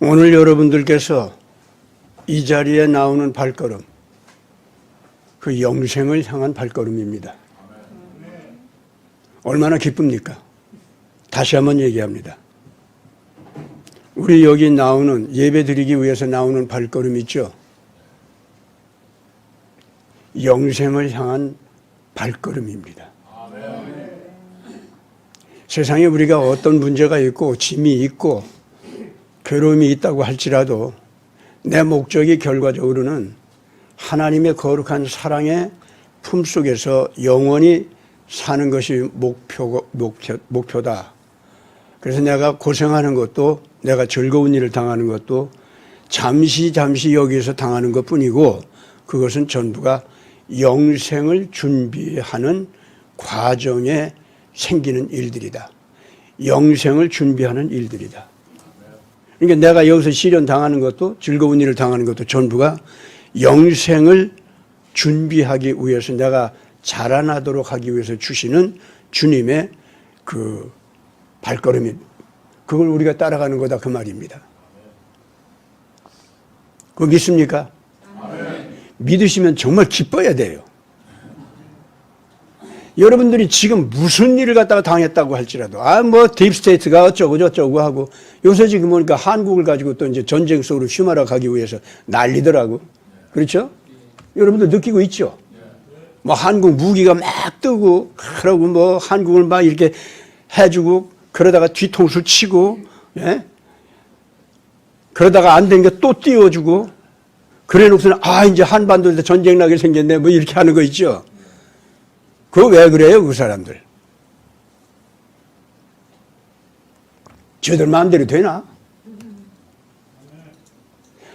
오늘 여러분들께서 이 자리에 나오는 발걸음, 그 영생을 향한 발걸음입니다. 얼마나 기쁩니까? 다시 한번 얘기합니다. 우리 여기 나오는, 예배 드리기 위해서 나오는 발걸음 있죠? 영생을 향한 발걸음입니다. 세상에 우리가 어떤 문제가 있고 짐이 있고 괴로움이 있다고 할지라도 내 목적이 결과적으로는 하나님의 거룩한 사랑의 품속에서 영원히 사는 것이 목표다. 그래서 내가 고생하는 것도, 내가 즐거운 일을 당하는 것도 잠시 여기서 당하는 것뿐이고, 그것은 전부가 영생을 준비하는 과정에 생기는 일들이다. 영생을 준비하는 일들이다. 그러니까 내가 여기서 시련 당하는 것도, 즐거운 일을 당하는 것도 전부가 영생을 준비하기 위해서, 내가 자라나도록 하기 위해서 주시는 주님의 그 발걸음이, 그걸 우리가 따라가는 거다, 그 말입니다. 그거 믿습니까? 믿으시면 정말 기뻐야 돼요. 여러분들이 지금 무슨 일을 갖다가 당했다고 할지라도, 뭐 딥스테이트가 어쩌고 저쩌고 하고, 요새 지금 보니까 한국을 가지고 또 이제 전쟁 속으로 휘말아 가기 위해서 난리더라고. 그렇죠? 여러분들 느끼고 있죠? 뭐 한국 무기가 막 뜨고, 그러고 뭐 한국을 막 이렇게 해주고, 그러다가 뒤통수 치고, 예? 그러다가 안 된 게 또 띄워주고, 그래 놓고서는, 이제 한반도에서 전쟁 나게 생겼네, 뭐 이렇게 하는 거 있죠? 그거 왜 그래요, 그 사람들? 저들 마음대로 되나?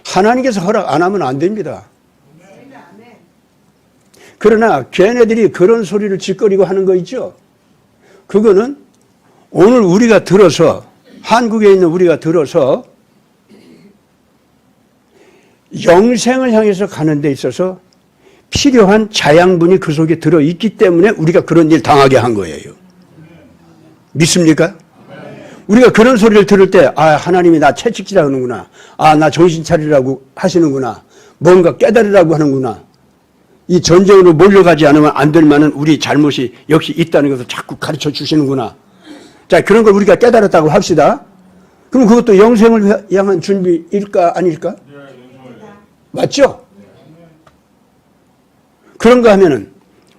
하나님께서 허락 안 하면 안 됩니다. 그러나 걔네들이 그런 소리를 짓거리고 하는 거 있죠? 그거는 오늘 우리가 들어서, 한국에 있는 우리가 들어서 영생을 향해서 가는 데 있어서 필요한 자양분이 그 속에 들어있기 때문에 우리가 그런 일 당하게 한 거예요. 믿습니까? 우리가 그런 소리를 들을 때, 하나님이 나 채찍질하고 하는구나. 나 정신 차리라고 하시는구나. 뭔가 깨달으라고 하는구나. 이 전쟁으로 몰려가지 않으면 안 될 만한 우리 잘못이 역시 있다는 것을 자꾸 가르쳐 주시는구나. 자, 그런 걸 우리가 깨달았다고 합시다. 그럼 그것도 영생을 향한 준비일까, 아닐까? 맞죠? 그런가 하면은,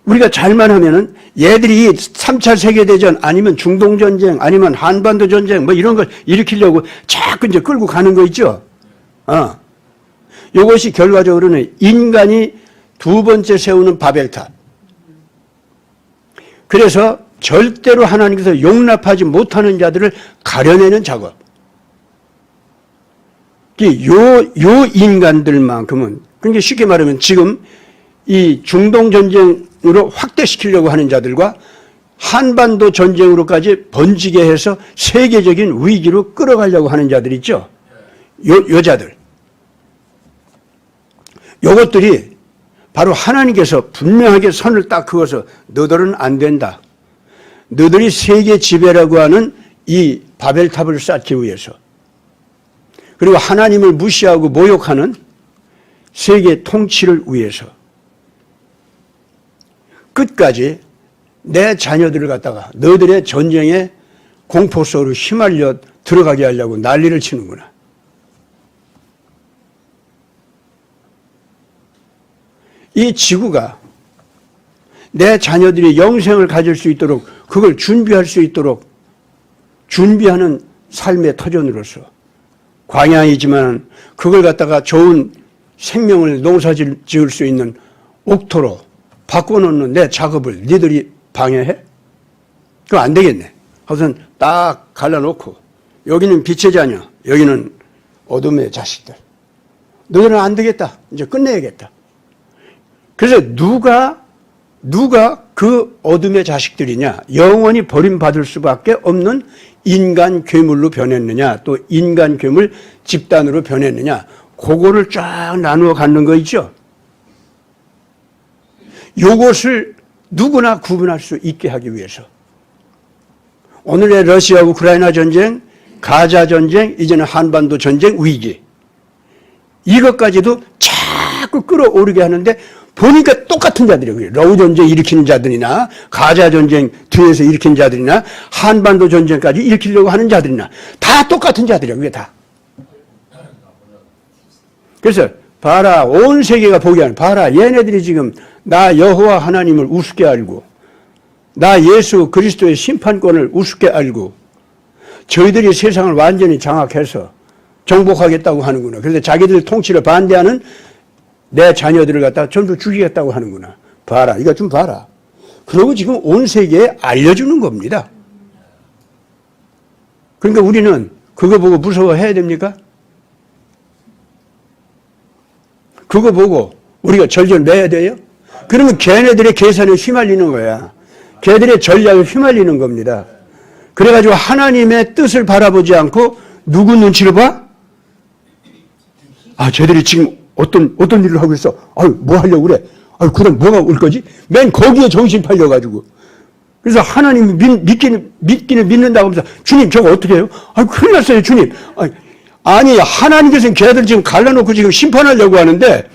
우리가 잘만 하면은, 얘들이 3차 세계대전 아니면 중동전쟁 아니면 한반도 전쟁 뭐 이런 걸 일으키려고 자꾸 이제 끌고 가는 거 있죠? 이것이 결과적으로는 인간이 두 번째 세우는 바벨탑. 그래서 절대로 하나님께서 용납하지 못하는 자들을 가려내는 작업. 요 인간들만큼은, 그러니까 쉽게 말하면 지금 이 중동전쟁으로 확대시키려고 하는 자들과 한반도 전쟁으로까지 번지게 해서 세계적인 위기로 끌어가려고 하는 자들 있죠? 여자들. 요것들이 바로 하나님께서 분명하게 선을 딱 그어서 너들은 안 된다. 너들이 세계 지배라고 하는 이 바벨탑을 쌓기 위해서, 그리고 하나님을 무시하고 모욕하는 세계 통치를 위해서 끝까지 내 자녀들을 갖다가 너들의 전쟁의 공포 속으로 휘말려 들어가게 하려고 난리를 치는구나. 이 지구가 내 자녀들이 영생을 가질 수 있도록, 그걸 준비할 수 있도록 준비하는 삶의 터전으로서, 광야이지만 그걸 갖다가 좋은 생명을 농사 지을 수 있는 옥토로 바꿔놓는 내 작업을 니들이 방해해? 그거 안 되겠네. 우선 딱 갈라놓고, 여기는 빛의 자녀, 여기는 어둠의 자식들. 너희는 안 되겠다. 이제 끝내야겠다. 그래서 누가 그 어둠의 자식들이냐, 영원히 버림받을 수밖에 없는 인간 괴물로 변했느냐, 또 인간 괴물 집단으로 변했느냐, 그거를 쫙 나누어 갖는 거 있죠? 요것을 누구나 구분할 수 있게 하기 위해서 오늘의 러시아 우크라이나 전쟁, 가자 전쟁, 이제는 한반도 전쟁 위기. 이것까지도 자꾸 끌어오르게 하는데 보니까 똑같은 자들이에요. 러우 전쟁 일으키는 자들이나 가자 전쟁 뒤에서 일으킨 자들이나 한반도 전쟁까지 일으키려고 하는 자들이나 다 똑같은 자들이에요. 그게 다. 그래서 봐라, 온 세계가 보게 하는, 봐라, 얘네들이 지금 나 여호와 하나님을 우습게 알고 나 예수 그리스도의 심판권을 우습게 알고 저희들이 세상을 완전히 장악해서 정복하겠다고 하는구나. 그래서 자기들 통치를 반대하는 내 자녀들을 갖다가 전부 죽이겠다고 하는구나. 봐라, 이거 좀 봐라. 그러고 지금 온 세계에 알려주는 겁니다. 그러니까 우리는 그거 보고 무서워해야 됩니까? 그거 보고 우리가 절절 내야 돼요? 그러면 걔네들의 계산에 휘말리는 거야. 걔들의 전략에 휘말리는 겁니다. 그래가지고 하나님의 뜻을 바라보지 않고 누구 눈치를 봐? 아, 쟤들이 지금 어떤 일을 하고 있어. 아유, 뭐 하려고 그래? 아유, 그럼 뭐가 올 거지? 맨 거기에 정신 팔려가지고. 그래서 하나님 믿기는 믿는다고 하면서 주님, 저거 어떻게 해요? 아유, 큰일 났어요, 주님. 아니, 하나님께서는 걔들 지금 갈라놓고 지금 심판하려고 하는데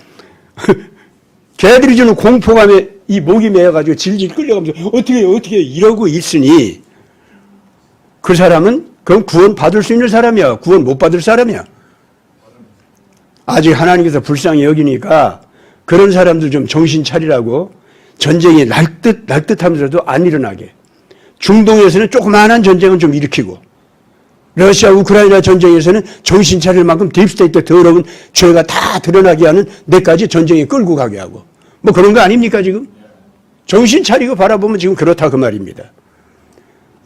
걔들이 주는 공포감에 이 목이 메어가지고 질질 끌려가면서 어떻게 해요, 이러고 있으니 그 사람은 그건 구원 받을 수 있는 사람이야. 구원 못 받을 사람이야. 아직 하나님께서 불쌍히 여기니까 그런 사람들 좀 정신 차리라고 전쟁이 날 듯 하면서도 안 일어나게. 중동에서는 조그마한 전쟁은 좀 일으키고 러시아 우크라이나 전쟁에서는 정신 차릴 만큼 딥스테이트 더러운 죄가 다 드러나게 하는 데까지 전쟁에 끌고 가게 하고 뭐 그런 거 아닙니까 지금? 정신 차리고 바라보면 지금 그렇다 그 말입니다.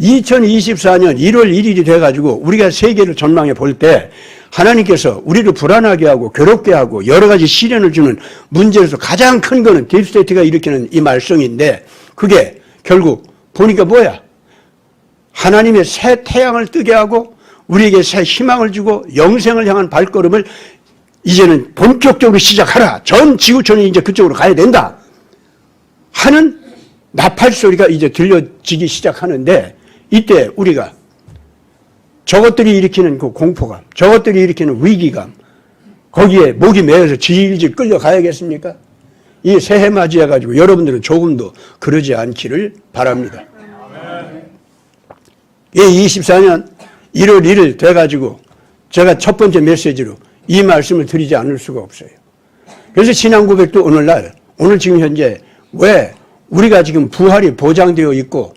2024년 1월 1일이 돼가지고 우리가 세계를 전망해 볼 때 하나님께서 우리를 불안하게 하고 괴롭게 하고 여러 가지 시련을 주는 문제에서 가장 큰 거는 딥스테이트가 일으키는 이 말썽인데 그게 결국 보니까 뭐야? 하나님의 새 태양을 뜨게 하고 우리에게 새 희망을 주고 영생을 향한 발걸음을 이제는 본격적으로 시작하라. 전 지구촌이 이제 그쪽으로 가야 된다. 하는 나팔 소리가 이제 들려지기 시작하는데 이때 우리가 저것들이 일으키는 그 공포감, 저것들이 일으키는 위기감, 거기에 목이 메어서 질질 끌려가야겠습니까? 이 새해 맞이해가지고 여러분들은 조금도 그러지 않기를 바랍니다. 이 24년 1월 1일 돼가지고 제가 첫 번째 메시지로 이 말씀을 드리지 않을 수가 없어요. 그래서 신앙 고백도 오늘 지금 현재 왜 우리가 지금 부활이 보장되어 있고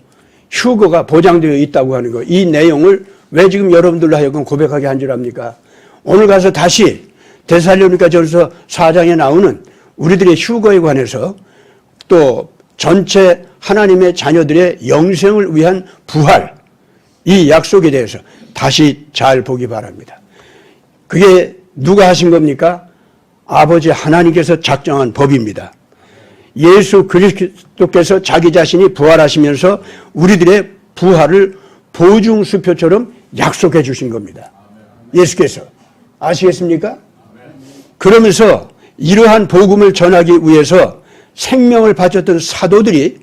휴거가 보장되어 있다고 하는 거, 이 내용을 왜 지금 여러분들로 하여금 고백하게 한 줄 압니까? 오늘 가서 다시 데살로니가전서 4장에 나오는 우리들의 휴거에 관해서 또 전체 하나님의 자녀들의 영생을 위한 부활, 이 약속에 대해서 다시 잘 보기 바랍니다. 그게 누가 하신 겁니까? 아버지 하나님께서 작정한 법입니다. 예수 그리스도께서 자기 자신이 부활하시면서 우리들의 부활을 보증수표처럼 약속해 주신 겁니다. 예수께서. 아시겠습니까? 그러면서 이러한 복음을 전하기 위해서 생명을 바쳤던 사도들이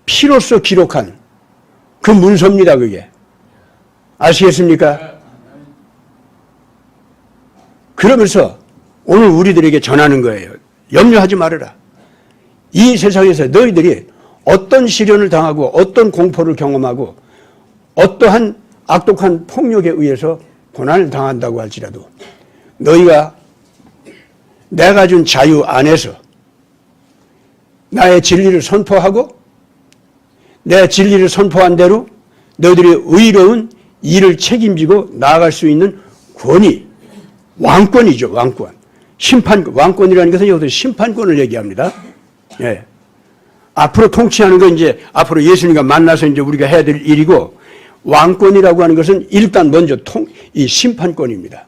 피로써 기록한 그 문서입니다, 그게. 아시겠습니까? 그러면서 오늘 우리들에게 전하는 거예요. 염려하지 말아라. 이 세상에서 너희들이 어떤 시련을 당하고 어떤 공포를 경험하고 어떠한 악독한 폭력에 의해서 고난을 당한다고 할지라도 너희가 내가 준 자유 안에서 나의 진리를 선포하고 내 진리를 선포한 대로 너희들이 의로운 일을 책임지고 나아갈 수 있는 권위, 왕권이죠, 왕권. 왕권이라는 것은 여기서 심판권을 얘기합니다. 예. 앞으로 통치하는 건 이제 앞으로 예수님과 만나서 이제 우리가 해야 될 일이고 왕권이라고 하는 것은 일단 먼저 이 심판권입니다.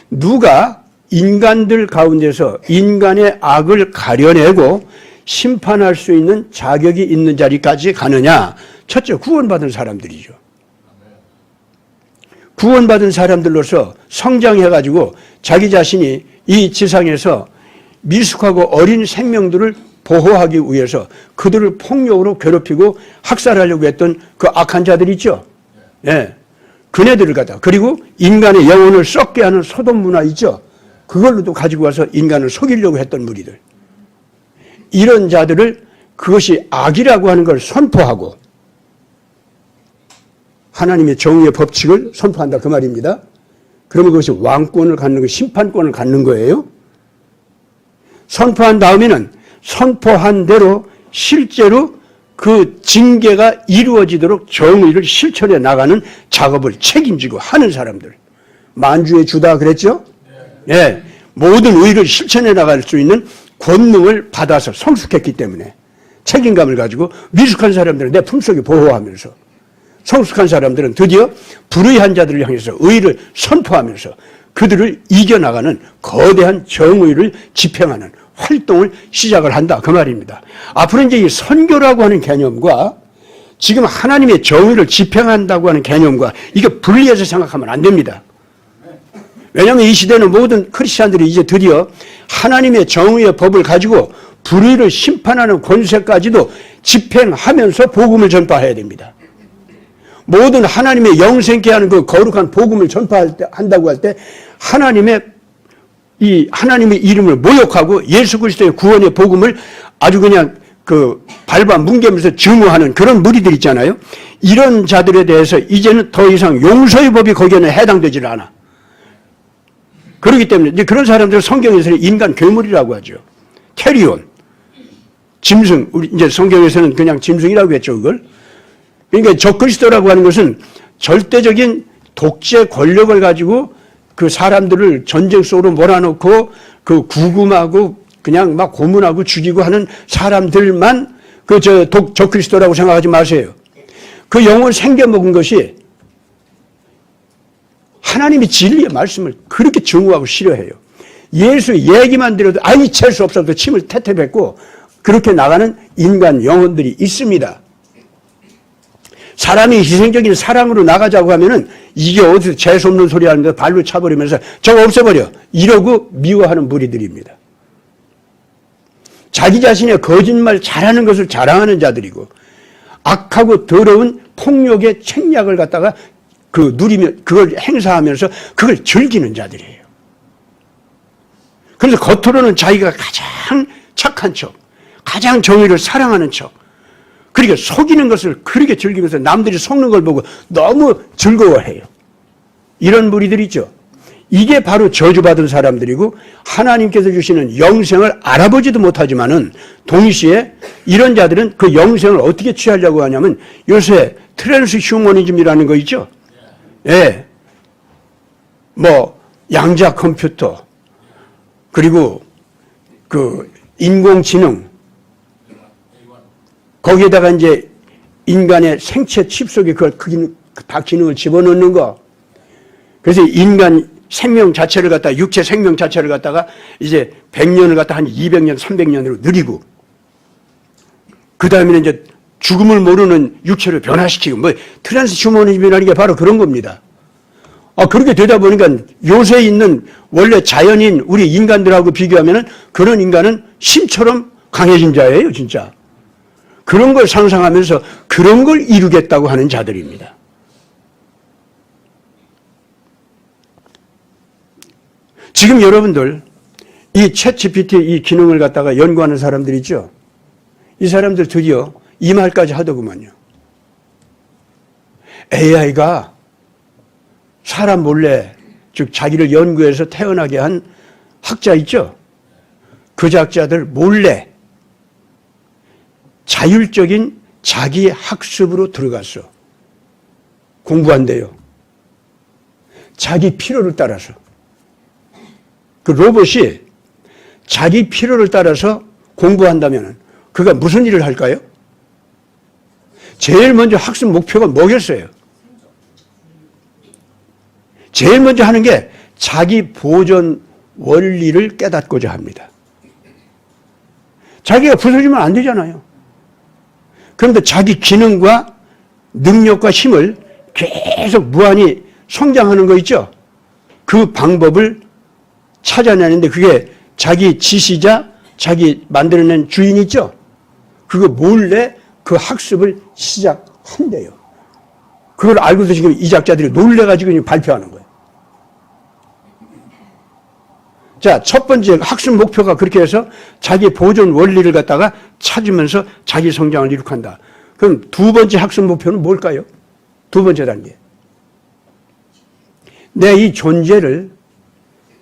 누가 인간들 가운데서 인간의 악을 가려내고 심판할 수 있는 자격이 있는 자리까지 가느냐? 첫째, 구원받은 사람들이죠. 구원받은 사람들로서 성장해가지고 자기 자신이 이 지상에서 미숙하고 어린 생명들을 보호하기 위해서 그들을 폭력으로 괴롭히고 학살하려고 했던 그 악한 자들 있죠. 예. 그네들을 갖다 그리고 인간의 영혼을 썩게 하는 소돔 문화 있죠. 그걸로도 가지고 와서 인간을 속이려고 했던 무리들. 이런 자들을 그것이 악이라고 하는 걸 선포하고 하나님의 정의의 법칙을 선포한다 그 말입니다. 그러면 그것이 왕권을 갖는 거, 심판권을 갖는 거예요. 선포한 다음에는 선포한 대로 실제로 그 징계가 이루어지도록 정의를 실천해 나가는 작업을 책임지고 하는 사람들. 만주의 주다 그랬죠? 네. 모든 의를 실천해 나갈 수 있는 권능을 받아서 성숙했기 때문에 책임감을 가지고 미숙한 사람들은 내 품속에 보호하면서 성숙한 사람들은 드디어 불의한 자들을 향해서 의를 선포하면서 그들을 이겨나가는 거대한 정의를 집행하는 활동을 시작을 한다 그 말입니다. 앞으로 이제 이 선교라고 하는 개념과 지금 하나님의 정의를 집행한다고 하는 개념과 이게 분리해서 생각하면 안 됩니다. 왜냐하면 이 시대는 모든 크리스찬들이 이제 드디어 하나님의 정의의 법을 가지고 불의를 심판하는 권세까지도 집행하면서 복음을 전파해야 됩니다. 모든 하나님의 영생케 하는 그 거룩한 복음을 전파한다고 할 때 하나님의 이름을 모욕하고 예수 그리스도의 구원의 복음을 아주 그냥 그 밟아 뭉개면서 증오하는 그런 무리들 있잖아요. 이런 자들에 대해서 이제는 더 이상 용서의 법이 거기에는 해당되질 않아. 그렇기 때문에 이제 그런 사람들을 성경에서는 인간 괴물이라고 하죠. 캐리온, 짐승, 우리 이제 성경에서는 그냥 짐승이라고 했죠, 그걸. 그러니까 적그리스도라고 하는 것은 절대적인 독재 권력을 가지고 그 사람들을 전쟁 속으로 몰아넣고 그 구금하고 그냥 막 고문하고 죽이고 하는 사람들만 적그리스도라고 생각하지 마세요. 그 영혼 생겨먹은 것이 하나님의 진리의 말씀을 그렇게 증오하고 싫어해요. 예수 얘기만 들어도 아니 잴 수 없어서 침을 태태 뱉고 그렇게 나가는 인간 영혼들이 있습니다. 사람이 희생적인 사랑으로 나가자고 하면은 이게 어디서 재수 없는 소리 하는데 발로 차버리면서 저거 없애버려 이러고 미워하는 무리들입니다. 자기 자신의 거짓말 잘하는 것을 자랑하는 자들이고 악하고 더러운 폭력의 책략을 갖다가 누리며 그걸 행사하면서 그걸 즐기는 자들이에요. 그래서 겉으로는 자기가 가장 착한 척, 가장 정의를 사랑하는 척, 그러니까 속이는 것을 그렇게 즐기면서 남들이 속는 걸 보고 너무 즐거워해요. 이런 무리들이 있죠. 이게 바로 저주받은 사람들이고 하나님께서 주시는 영생을 알아보지도 못하지만은 동시에 이런 자들은 그 영생을 어떻게 취하려고 하냐면 요새 트랜스 휴머니즘이라는 거 있죠. 예. 뭐 양자 컴퓨터 그리고 그 인공지능 거기에다가 이제 인간의 생체 칩 속에 다 기능을 집어넣는 거. 그래서 인간 생명 자체를 갖다가 육체 생명 자체를 갖다가 이제 100년을 갖다 한 200년, 300년으로 늘리고 그 다음에는 이제 죽음을 모르는 육체를 변화시키고 뭐 트랜스휴머니즘이라는 게 바로 그런 겁니다. 그렇게 되다 보니까 요새 있는 원래 자연인 우리 인간들하고 비교하면은 그런 인간은 신처럼 강해진 자예요, 진짜. 그런 걸 상상하면서 그런 걸 이루겠다고 하는 자들입니다. 지금 여러분들 이 챗GPT 이 기능을 갖다가 연구하는 사람들 있죠? 이 사람들 드디어 이 말까지 하더구만요. AI가 사람 몰래 즉 자기를 연구해서 태어나게 한 학자 있죠? 그 학자들 몰래 자율적인 자기 학습으로 들어갔어. 공부한대요. 자기 필요를 따라서. 그 로봇이 자기 필요를 따라서 공부한다면 그가 무슨 일을 할까요? 제일 먼저 학습 목표가 뭐겠어요? 제일 먼저 하는 게 자기 보존 원리를 깨닫고자 합니다. 자기가 부서지면 안 되잖아요. 그런데 자기 기능과 능력과 힘을 계속 무한히 성장하는 거 있죠? 그 방법을 찾아내는데 그게 자기 지시자, 자기 만들어낸 주인 있죠? 그거 몰래 그 학습을 시작한대요. 그걸 알고서 지금 이 작자들이 놀래가지고 지금 발표하는 거예요. 자, 첫 번째 학습 목표가 그렇게 해서 자기 보존 원리를 갖다가 찾으면서 자기 성장을 이룩한다. 그럼 두 번째 학습 목표는 뭘까요? 두 번째 단계. 내 이 존재를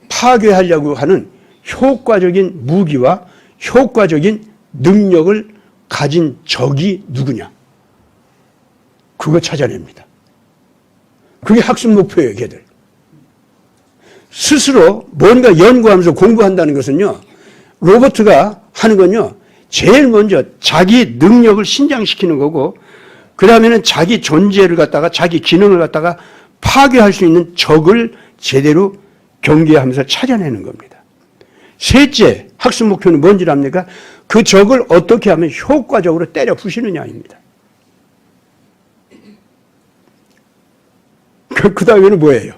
파괴하려고 하는 효과적인 무기와 효과적인 능력을 가진 적이 누구냐? 그거 찾아냅니다. 그게 학습 목표예요, 걔들. 스스로 뭔가 연구하면서 공부한다는 것은요, 로버트가 하는 건요, 제일 먼저 자기 능력을 신장시키는 거고, 그 다음에는 자기 존재를 갖다가, 자기 기능을 갖다가 파괴할 수 있는 적을 제대로 경계하면서 찾아내는 겁니다. 셋째 학습 목표는 뭔지 압니까? 그 적을 어떻게 하면 효과적으로 때려 부시느냐입니다. 그 다음에는 뭐예요?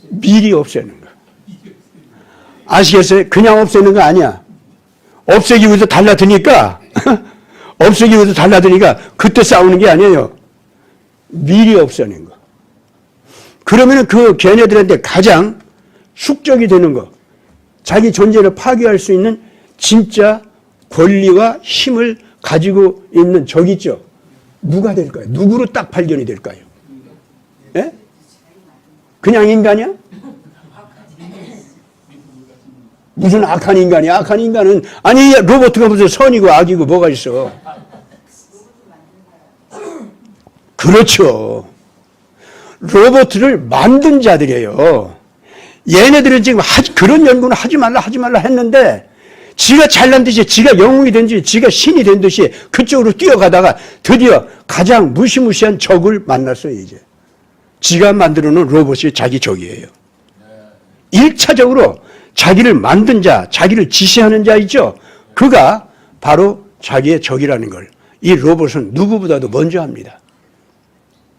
미리 없애는 거. 아시겠어요? 그냥 없애는 거 아니야. 없애기 위해서 달라드니까, 없애기 위해서 달라드니까 그때 싸우는 게 아니에요. 미리 없애는 거. 그러면은 그 걔네들한테 가장 숙적이 되는 거, 자기 존재를 파괴할 수 있는 진짜 권리와 힘을 가지고 있는 적 있죠? 누가 될까요? 누구로 딱 발견이 될까요? 예? 그냥 인간이야? 무슨 악한 인간이야? 악한 인간은, 아니, 로봇가 무슨 선이고 악이고 뭐가 있어? 그렇죠. 로봇을 만든 자들이에요. 얘네들은 지금 그런 연구는 하지 말라 했는데, 지가 잘난 듯이, 지가 영웅이 된 듯이, 지가 신이 된 듯이 그쪽으로 뛰어가다가 드디어 가장 무시무시한 적을 만났어요, 이제. 지가 만들어 놓은 로봇이 자기 적이에요. 1차적으로 자기를 만든 자, 자기를 지시하는 자 있죠? 그가 바로 자기의 적이라는 걸 이 로봇은 누구보다도 먼저 합니다.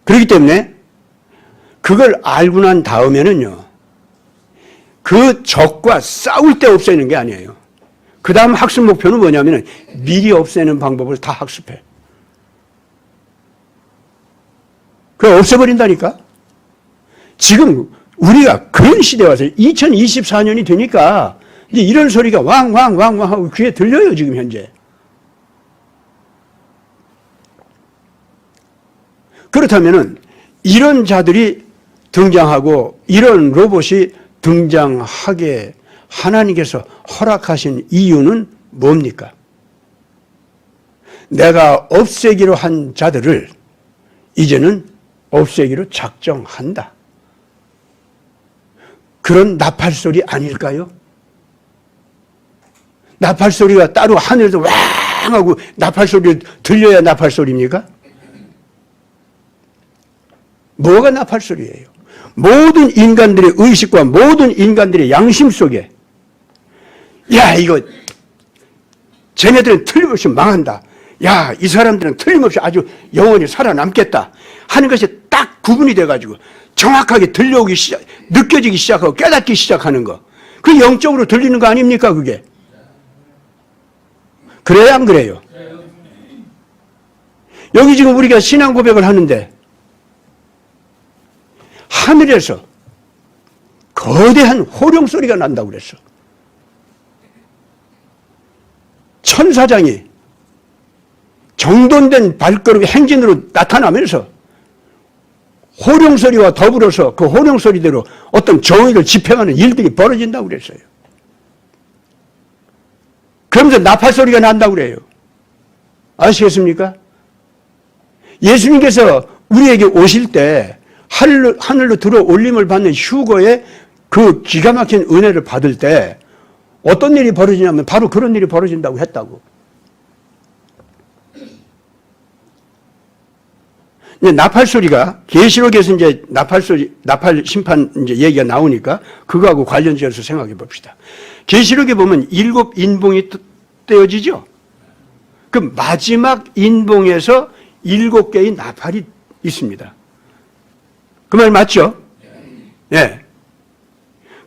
그렇기 때문에 그걸 알고 난 다음에는요, 그 적과 싸울 때 없애는 게 아니에요. 그 다음 학습 목표는 뭐냐면은 미리 없애는 방법을 다 학습해. 그걸 없애버린다니까? 지금 우리가 그런 시대에 와서 2024년이 되니까 이제 이런 소리가 왕왕왕왕 하고 귀에 들려요, 지금 현재. 그렇다면은 이런 자들이 등장하고 이런 로봇이 등장하게 하나님께서 허락하신 이유는 뭡니까? 내가 없애기로 한 자들을 이제는 없애기로 작정한다. 그런 나팔소리 아닐까요? 나팔소리가 따로 하늘에서 왕 하고 나팔소리를 들려야 나팔소리입니까? 뭐가 나팔소리예요? 모든 인간들의 의식과 모든 인간들의 양심 속에, 야, 이거 쟤네들은 틀림없이 망한다. 야, 이 사람들은 틀림없이 아주 영원히 살아남겠다 하는 것이 딱 구분이 돼가지고 정확하게 들려오기 느껴지기 시작하고 깨닫기 시작하는 거. 그 영적으로 들리는 거 아닙니까, 그게? 그래야 안 그래요? 여기 지금 우리가 신앙 고백을 하는데 하늘에서 거대한 호령 소리가 난다고 그랬어. 천사장이 정돈된 발걸음 행진으로 나타나면서 호령 소리와 더불어서 그 호령 소리대로 어떤 정의를 집행하는 일들이 벌어진다고 그랬어요. 그러면서 나팔 소리가 난다고 그래요. 아시겠습니까? 예수님께서 우리에게 오실 때 하늘로 들어 올림을 받는 휴거의 그 기가 막힌 은혜를 받을 때 어떤 일이 벌어지냐면 바로 그런 일이 벌어진다고 했다고. 이제 나팔 소리가 계시록에서 이제 나팔 심판 이제 얘기가 나오니까 그거하고 관련지어서 생각해 봅시다. 계시록에 보면 7 인봉이 떼어지죠. 그 마지막 인봉에서 7개의 나팔이 있습니다. 그 말 맞죠? 네.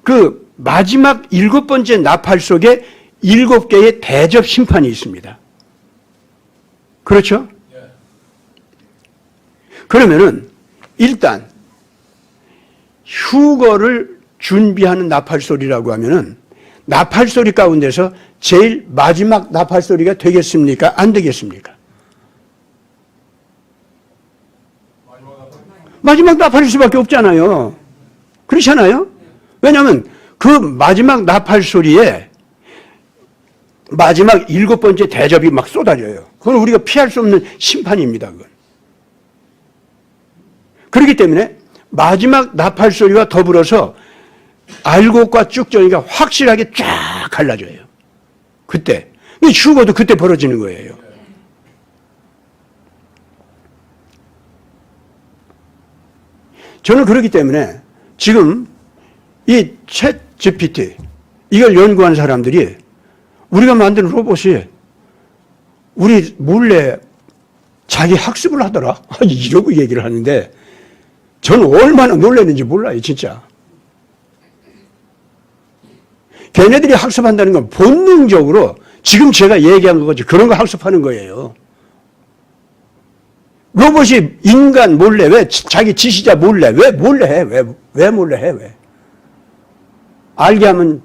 그 마지막 7번째 나팔 속에 7개의 대접 심판이 있습니다. 그렇죠? 그러면은 일단 휴거를 준비하는 나팔소리라고 하면은 나팔소리 가운데서 제일 마지막 나팔소리가 되겠습니까? 안 되겠습니까? 마지막 나팔일 수밖에 없잖아요. 그렇잖아요? 왜냐하면 그 마지막 나팔소리에 마지막 7번째 대접이 막 쏟아져요. 그건 우리가 피할 수 없는 심판입니다. 그건. 그렇기 때문에 마지막 나팔소리와 더불어서 알곡과 쭉정이가 확실하게 쫙 갈라져요. 그때. 휴거도 그때 벌어지는 거예요. 저는 그렇기 때문에 지금 이 챗 GPT 이걸 연구한 사람들이 우리가 만든 로봇이 우리 몰래 자기 학습을 하더라. 이러고 얘기를 하는데 저는 얼마나 놀랐는지 몰라요, 진짜. 걔네들이 학습한다는 건 본능적으로 지금 제가 얘기한 거지 그런 거 학습하는 거예요. 로봇이 인간 몰래 왜 자기 지시자 몰래 왜 몰래 해? 왜 몰래 해? 왜? 알게 하면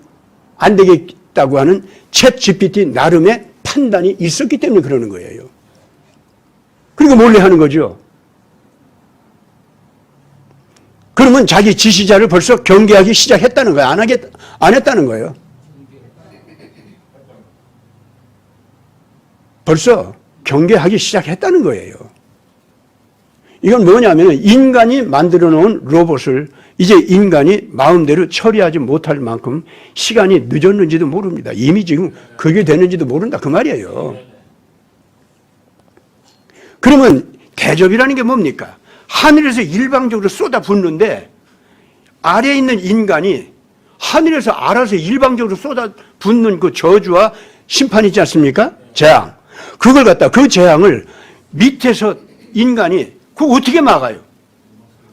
안 되겠다고 하는 챗 GPT 나름의 판단이 있었기 때문에 그러는 거예요. 그러니까 몰래 하는 거죠. 그러면 자기 지시자를 벌써 경계하기 시작했다는 거예요. 안 했다는 거예요. 벌써 경계하기 시작했다는 거예요. 이건 뭐냐면 인간이 만들어 놓은 로봇을 이제 인간이 마음대로 처리하지 못할 만큼 시간이 늦었는지도 모릅니다. 이미 지금 그게 되는지도 모른다 그 말이에요. 그러면 대접이라는 게 뭡니까? 하늘에서 일방적으로 쏟아붓는데 아래에 있는 인간이 하늘에서 알아서 일방적으로 쏟아붓는 그 저주와 심판이 있지 않습니까? 재앙. 그걸 갖다 그 재앙을 밑에서 인간이 그거 어떻게 막아요?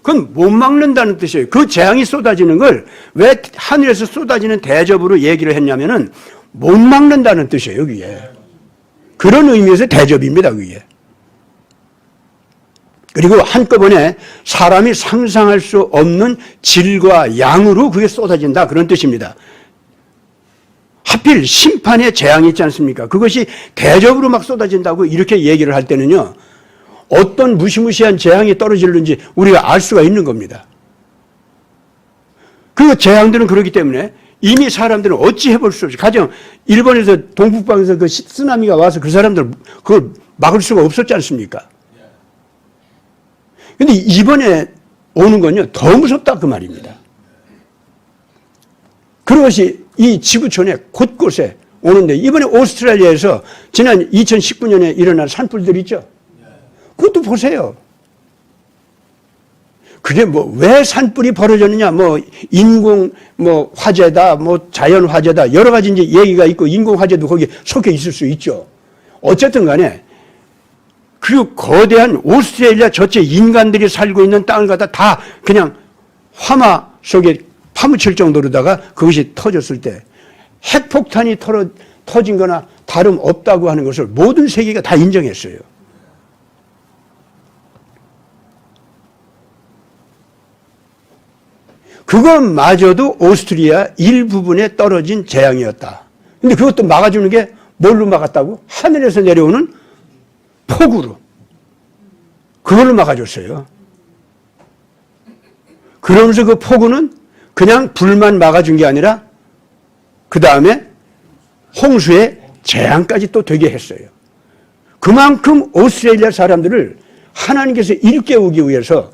그건 못 막는다는 뜻이에요. 그 재앙이 쏟아지는 걸 왜 하늘에서 쏟아지는 대접으로 얘기를 했냐면은 못 막는다는 뜻이에요, 그게. 그런 의미에서 대접입니다, 그게. 그리고 한꺼번에 사람이 상상할 수 없는 질과 양으로 그게 쏟아진다, 그런 뜻입니다. 하필 심판의 재앙이 있지 않습니까? 그것이 대접으로 막 쏟아진다고 이렇게 얘기를 할 때는요, 어떤 무시무시한 재앙이 떨어지는지 우리가 알 수가 있는 겁니다. 그 재앙들은 그렇기 때문에 이미 사람들은 어찌 해볼 수 없이, 가령 일본에서 동북방에서 그 쓰나미가 와서 그 사람들 그걸 막을 수가 없었지 않습니까? 근데 이번에 오는 건요, 더 무섭다 그 말입니다. 그것이 이 지구촌에 곳곳에 오는데, 이번에 오스트레일리아에서 지난 2019년에 일어난 산불들 있죠? 그것도 보세요. 그게 왜 산불이 벌어졌느냐, 인공, 화재다, 자연 화재다, 여러 가지 이제 얘기가 있고, 인공 화재도 거기에 섞여 있을 수 있죠. 어쨌든 간에, 그 거대한 오스트레일리아 전체 인간들이 살고 있는 땅을 갖다 다 그냥 화마 속에 파묻힐 정도로다가 그것이 터졌을 때 핵폭탄이 터진 거나 다름없다고 하는 것을 모든 세계가 다 인정했어요. 그것마저도 오스트리아 일부분에 떨어진 재앙이었다. 근데 그것도 막아주는 게 뭘로 막았다고? 하늘에서 내려오는 폭우로. 그걸로 막아줬어요. 그러면서 그 폭우는 그냥 불만 막아준 게 아니라 그 다음에 홍수의 재앙까지 또 되게 했어요. 그만큼 오스트레일리아 사람들을 하나님께서 일깨우기 위해서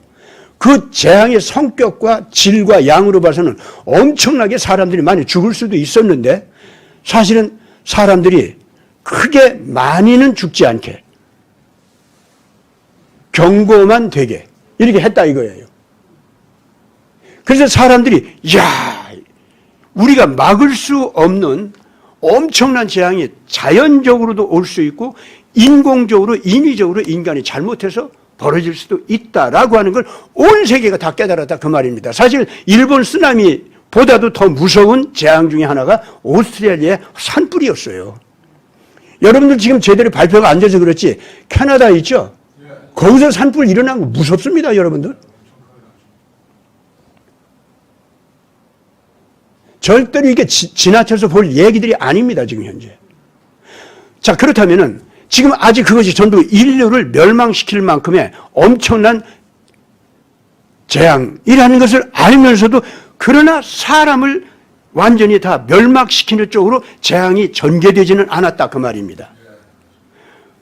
그 재앙의 성격과 질과 양으로 봐서는 엄청나게 사람들이 많이 죽을 수도 있었는데, 사실은 사람들이 크게 많이는 죽지 않게 경고만 되게 이렇게 했다 이거예요. 그래서 사람들이 우리가 막을 수 없는 엄청난 재앙이 자연적으로도 올 수 있고 인공적으로 인위적으로 인간이 잘못해서 벌어질 수도 있다라고 하는 걸 온 세계가 다 깨달았다 그 말입니다. 사실 일본 쓰나미보다도 더 무서운 재앙 중에 하나가 오스트레일리아의 산불이었어요. 여러분들 지금 제대로 발표가 안 돼서 그렇지 캐나다 있죠? 거기서 산불 일어난 거 무섭습니다, 여러분들. 절대로 이게 지나쳐서 볼 얘기들이 아닙니다, 지금 현재. 자, 그렇다면은 지금 아직 그것이 전부 인류를 멸망시킬 만큼의 엄청난 재앙이라는 것을 알면서도 그러나 사람을 완전히 다 멸망시키는 쪽으로 재앙이 전개되지는 않았다, 그 말입니다.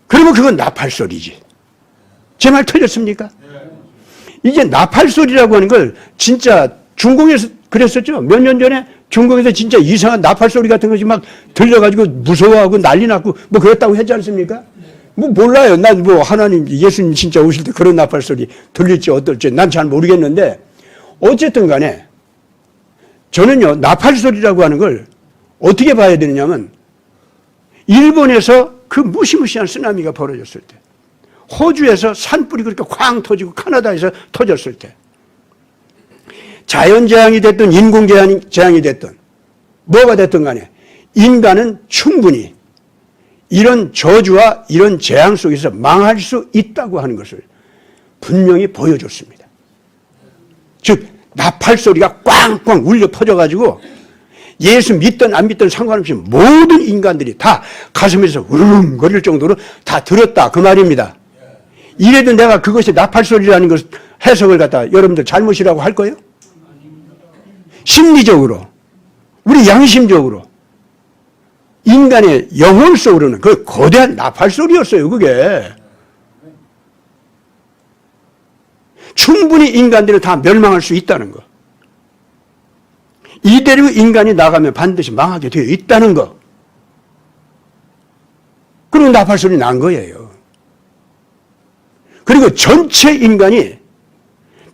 그러면 그건 나팔소리지. 제 말 틀렸습니까? 이게 나팔소리라고 하는 걸 진짜 중공에서 그랬었죠. 몇 년 전에 중국에서 진짜 이상한 나팔소리 같은 것이 막 들려가지고 무서워하고 난리 났고 뭐 그랬다고 했지 않습니까? 뭐 몰라요. 난 뭐 하나님, 예수님 진짜 오실 때 그런 나팔소리 들릴지 어떨지 난 잘 모르겠는데 어쨌든 간에 저는요, 나팔소리라고 하는 걸 어떻게 봐야 되느냐면 일본에서 그 무시무시한 쓰나미가 벌어졌을 때, 호주에서 산불이 그렇게 쾅 터지고 카나다에서 터졌을 때, 자연재앙이 됐든 인공재앙이 됐든 뭐가 됐든 간에 인간은 충분히 이런 저주와 이런 재앙 속에서 망할 수 있다고 하는 것을 분명히 보여줬습니다. 즉 나팔소리가 꽝꽝 울려 퍼져가지고 예수 믿든 안 믿든 상관없이 모든 인간들이 다 가슴에서 으르렁거릴 정도로 다 들었다, 그 말입니다. 이래도 내가 그것이 나팔소리라는 것 해석을 갖다 여러분들 잘못이라고 할 거예요? 심리적으로, 우리 양심적으로 인간의 영혼 속으로는 그 거대한 나팔소리였어요, 그게. 충분히 인간들은 다 멸망할 수 있다는 거. 이대로 인간이 나가면 반드시 망하게 되어 있다는 거. 그런 나팔소리 난 거예요. 그리고 전체 인간이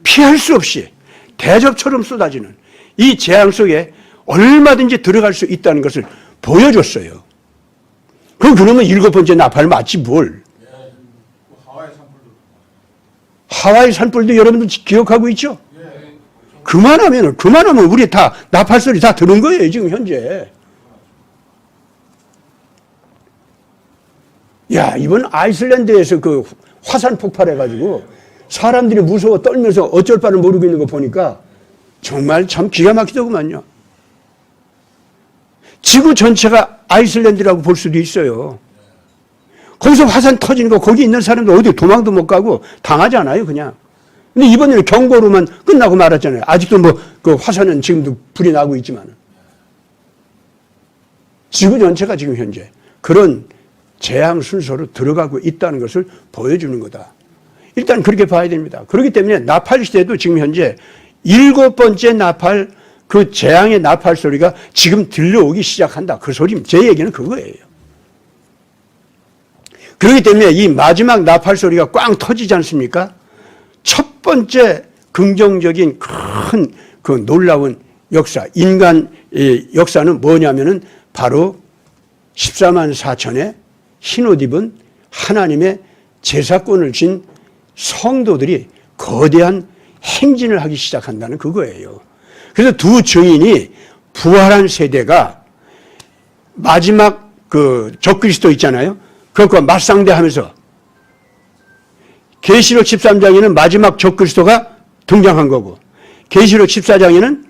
피할 수 없이 대접처럼 쏟아지는 이 재앙 속에 얼마든지 들어갈 수 있다는 것을 보여줬어요. 그러면 7번째 나팔 맞지 뭘. 하와이 산불도 여러분들 기억하고 있죠? 그만하면 우리 다 나팔소리 다 들은 거예요, 지금 현재. 야, 이번 아이슬란드에서 그 화산 폭발해가지고 사람들이 무서워 떨면서 어쩔 바를 모르고 있는 거 보니까 정말 참 기가 막히더구만요. 지구 전체가 아이슬란드라고 볼 수도 있어요. 거기서 화산 터지는 거 거기 있는 사람들 어디 도망도 못 가고 당하잖아요, 그냥. 근데 이번에는 경고로만 끝나고 말았잖아요. 아직도 뭐 그 화산은 지금도 불이 나고 있지만 지구 전체가 지금 현재 그런 재앙 순서로 들어가고 있다는 것을 보여주는 거다. 일단 그렇게 봐야 됩니다. 그렇기 때문에 나팔 시대도 지금 현재 7번째 나팔, 그 재앙의 나팔 소리가 지금 들려오기 시작한다. 그 소리, 제 얘기는 그거예요. 그렇기 때문에 이 마지막 나팔 소리가 꽝 터지지 않습니까? 첫 번째 긍정적인 큰 그 놀라운 역사, 인간의 역사는 뭐냐면은 바로 14만 4천의 흰옷 입은 하나님의 제사권을 쥔 성도들이 거대한 행진을 하기 시작한다는 그거예요. 그래서 두 증인이 부활한 세대가 마지막 그 적그리스도 있잖아요. 그것과 맞상대하면서 계시록 13장에는 마지막 적그리스도가 등장한 거고 계시록 14장에는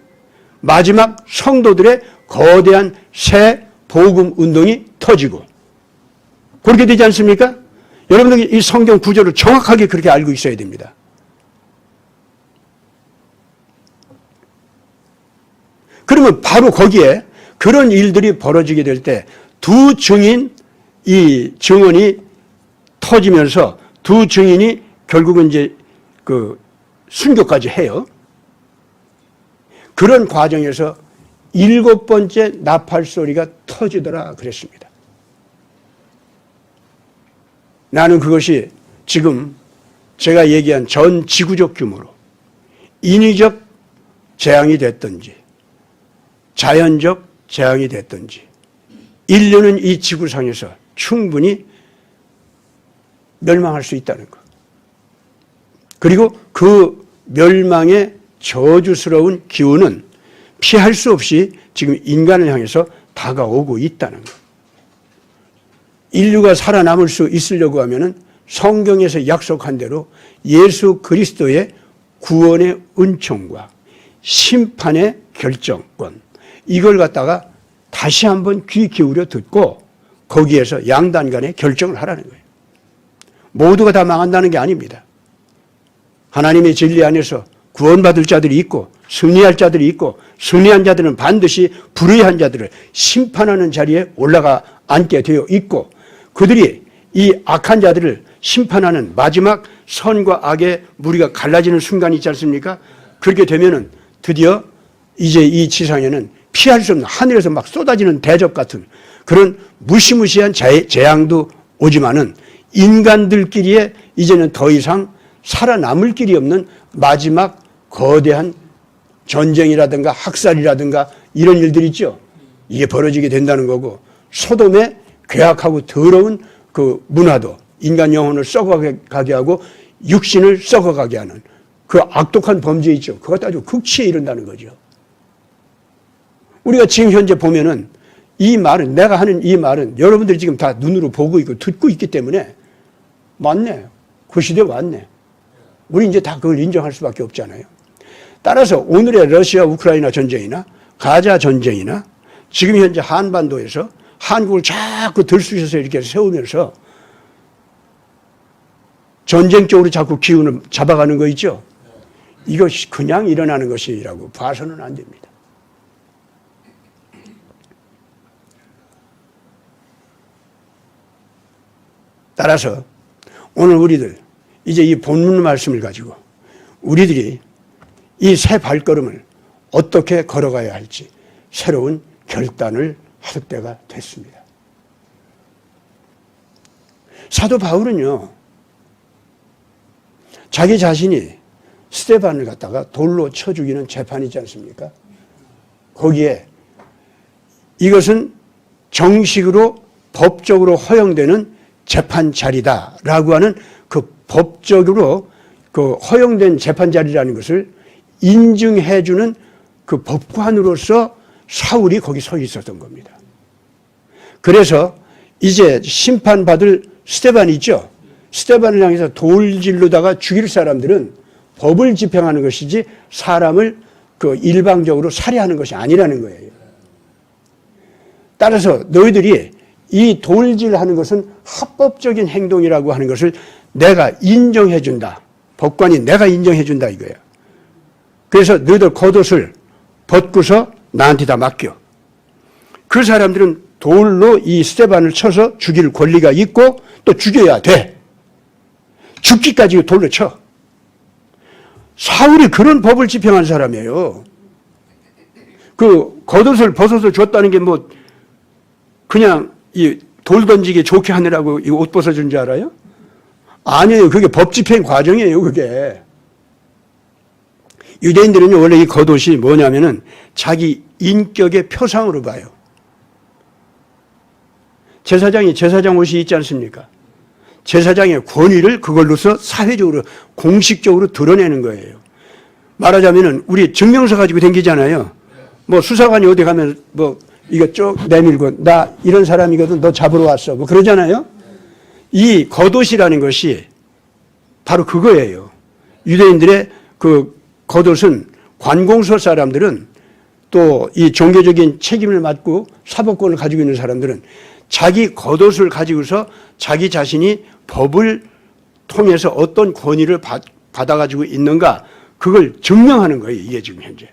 마지막 성도들의 거대한 새 복음 운동이 터지고 그렇게 되지 않습니까? 여러분들이 이 성경 구조를 정확하게 그렇게 알고 있어야 됩니다. 그러면 바로 거기에 그런 일들이 벌어지게 될 때 두 증인, 이 증언이 터지면서 두 증인이 결국은 이제 그 순교까지 해요. 그런 과정에서 7번째 나팔 소리가 터지더라 그랬습니다. 나는 그것이 지금 제가 얘기한 전 지구적 규모로 인위적 재앙이 됐든지 자연적 재앙이 됐든지 인류는 이 지구상에서 충분히 멸망할 수 있다는 것. 그리고 그 멸망의 저주스러운 기운은 피할 수 없이 지금 인간을 향해서 다가오고 있다는 것. 인류가 살아남을 수 있으려고 하면은 성경에서 약속한 대로 예수 그리스도의 구원의 은총과 심판의 결정권, 이걸 갖다가 다시 한번 귀 기울여 듣고 거기에서 양단 간에 결정을 하라는 거예요. 모두가 다 망한다는 게 아닙니다. 하나님의 진리 안에서 구원받을 자들이 있고 승리할 자들이 있고, 승리한 자들은 반드시 불의한 자들을 심판하는 자리에 올라가 앉게 되어 있고, 그들이 이 악한 자들을 심판하는 마지막 선과 악의 무리가 갈라지는 순간이 있지 않습니까? 그렇게 되면은 드디어 이제 이 지상에는 피할 수 없는, 하늘에서 막 쏟아지는 대접 같은 그런 무시무시한 재앙도 오지만은 인간들끼리에 이제는 더 이상 살아남을 길이 없는 마지막 거대한 전쟁이라든가 학살이라든가 이런 일들이 있죠. 이게 벌어지게 된다는 거고, 소돔의 괴악하고 더러운 그 문화도 인간 영혼을 썩어가게 하고 육신을 썩어가게 하는 그 악독한 범죄 있죠. 그것도 아주 극치에 이른다는 거죠. 우리가 지금 현재 보면은 이 말은, 내가 하는 이 말은 여러분들이 지금 다 눈으로 보고 있고 듣고 있기 때문에 맞네. 그 시대 왔네. 우리 이제 다 그걸 인정할 수밖에 없잖아요. 따라서 오늘의 러시아 우크라이나 전쟁이나 가자 전쟁이나 지금 현재 한반도에서 한국을 자꾸 들쑤셔서 이렇게 세우면서 전쟁 쪽으로 자꾸 기운을 잡아가는 거 있죠. 이것이 그냥 일어나는 것이라고 봐서는 안 됩니다. 따라서 오늘 우리들 이제 이 본문 말씀을 가지고 우리들이 이 새 발걸음을 어떻게 걸어가야 할지 새로운 결단을 할 때가 됐습니다. 사도 바울은요, 자기 자신이 스데반을 갖다가 돌로 쳐 죽이는 재판이지 않습니까? 거기에 이것은 정식으로 법적으로 허용되는 재판 자리다라고 하는 그 법적으로 그 허용된 재판 자리라는 것을 인증해주는 그 법관으로서 사울이 거기 서 있었던 겁니다. 그래서 이제 심판받을 스데반이 있죠. 스데반을 향해서 돌질로다가 죽일 사람들은 법을 집행하는 것이지 사람을 그 일방적으로 살해하는 것이 아니라는 거예요. 따라서 너희들이 이 돌질하는 것은 합법적인 행동이라고 하는 것을 내가 인정해준다. 법관이 내가 인정해준다 이거야. 그래서 너희들 겉옷을 벗고서 나한테 다 맡겨. 그 사람들은 돌로 이 스데반을 쳐서 죽일 권리가 있고 또 죽여야 돼. 죽기까지 돌로 쳐. 사울이 그런 법을 집행한 사람이에요. 그 겉옷을 벗어서 줬다는 게 뭐 그냥 이 돌 던지기 좋게 하느라고 이 옷 벗어준 줄 알아요? 아니에요. 그게 법 집행 과정이에요. 그게. 유대인들은요, 원래 이 겉옷이 뭐냐면은 자기 인격의 표상으로 봐요. 제사장이 제사장 옷이 있지 않습니까? 제사장의 권위를 그걸로서 사회적으로 공식적으로 드러내는 거예요. 말하자면은 우리 증명서 가지고 다니잖아요. 뭐 수사관이 어디 가면 뭐 이거 쭉 내밀고 나 이런 사람이거든 너 잡으러 왔어 뭐 그러잖아요. 이 겉옷이라는 것이 바로 그거예요. 유대인들의 그 겉옷은 관공서 사람들은 또 이 종교적인 책임을 맡고 사법권을 가지고 있는 사람들은 자기 겉옷을 가지고서 자기 자신이 법을 통해서 어떤 권위를 받아가지고 있는가 그걸 증명하는 거예요. 이게 지금 현재.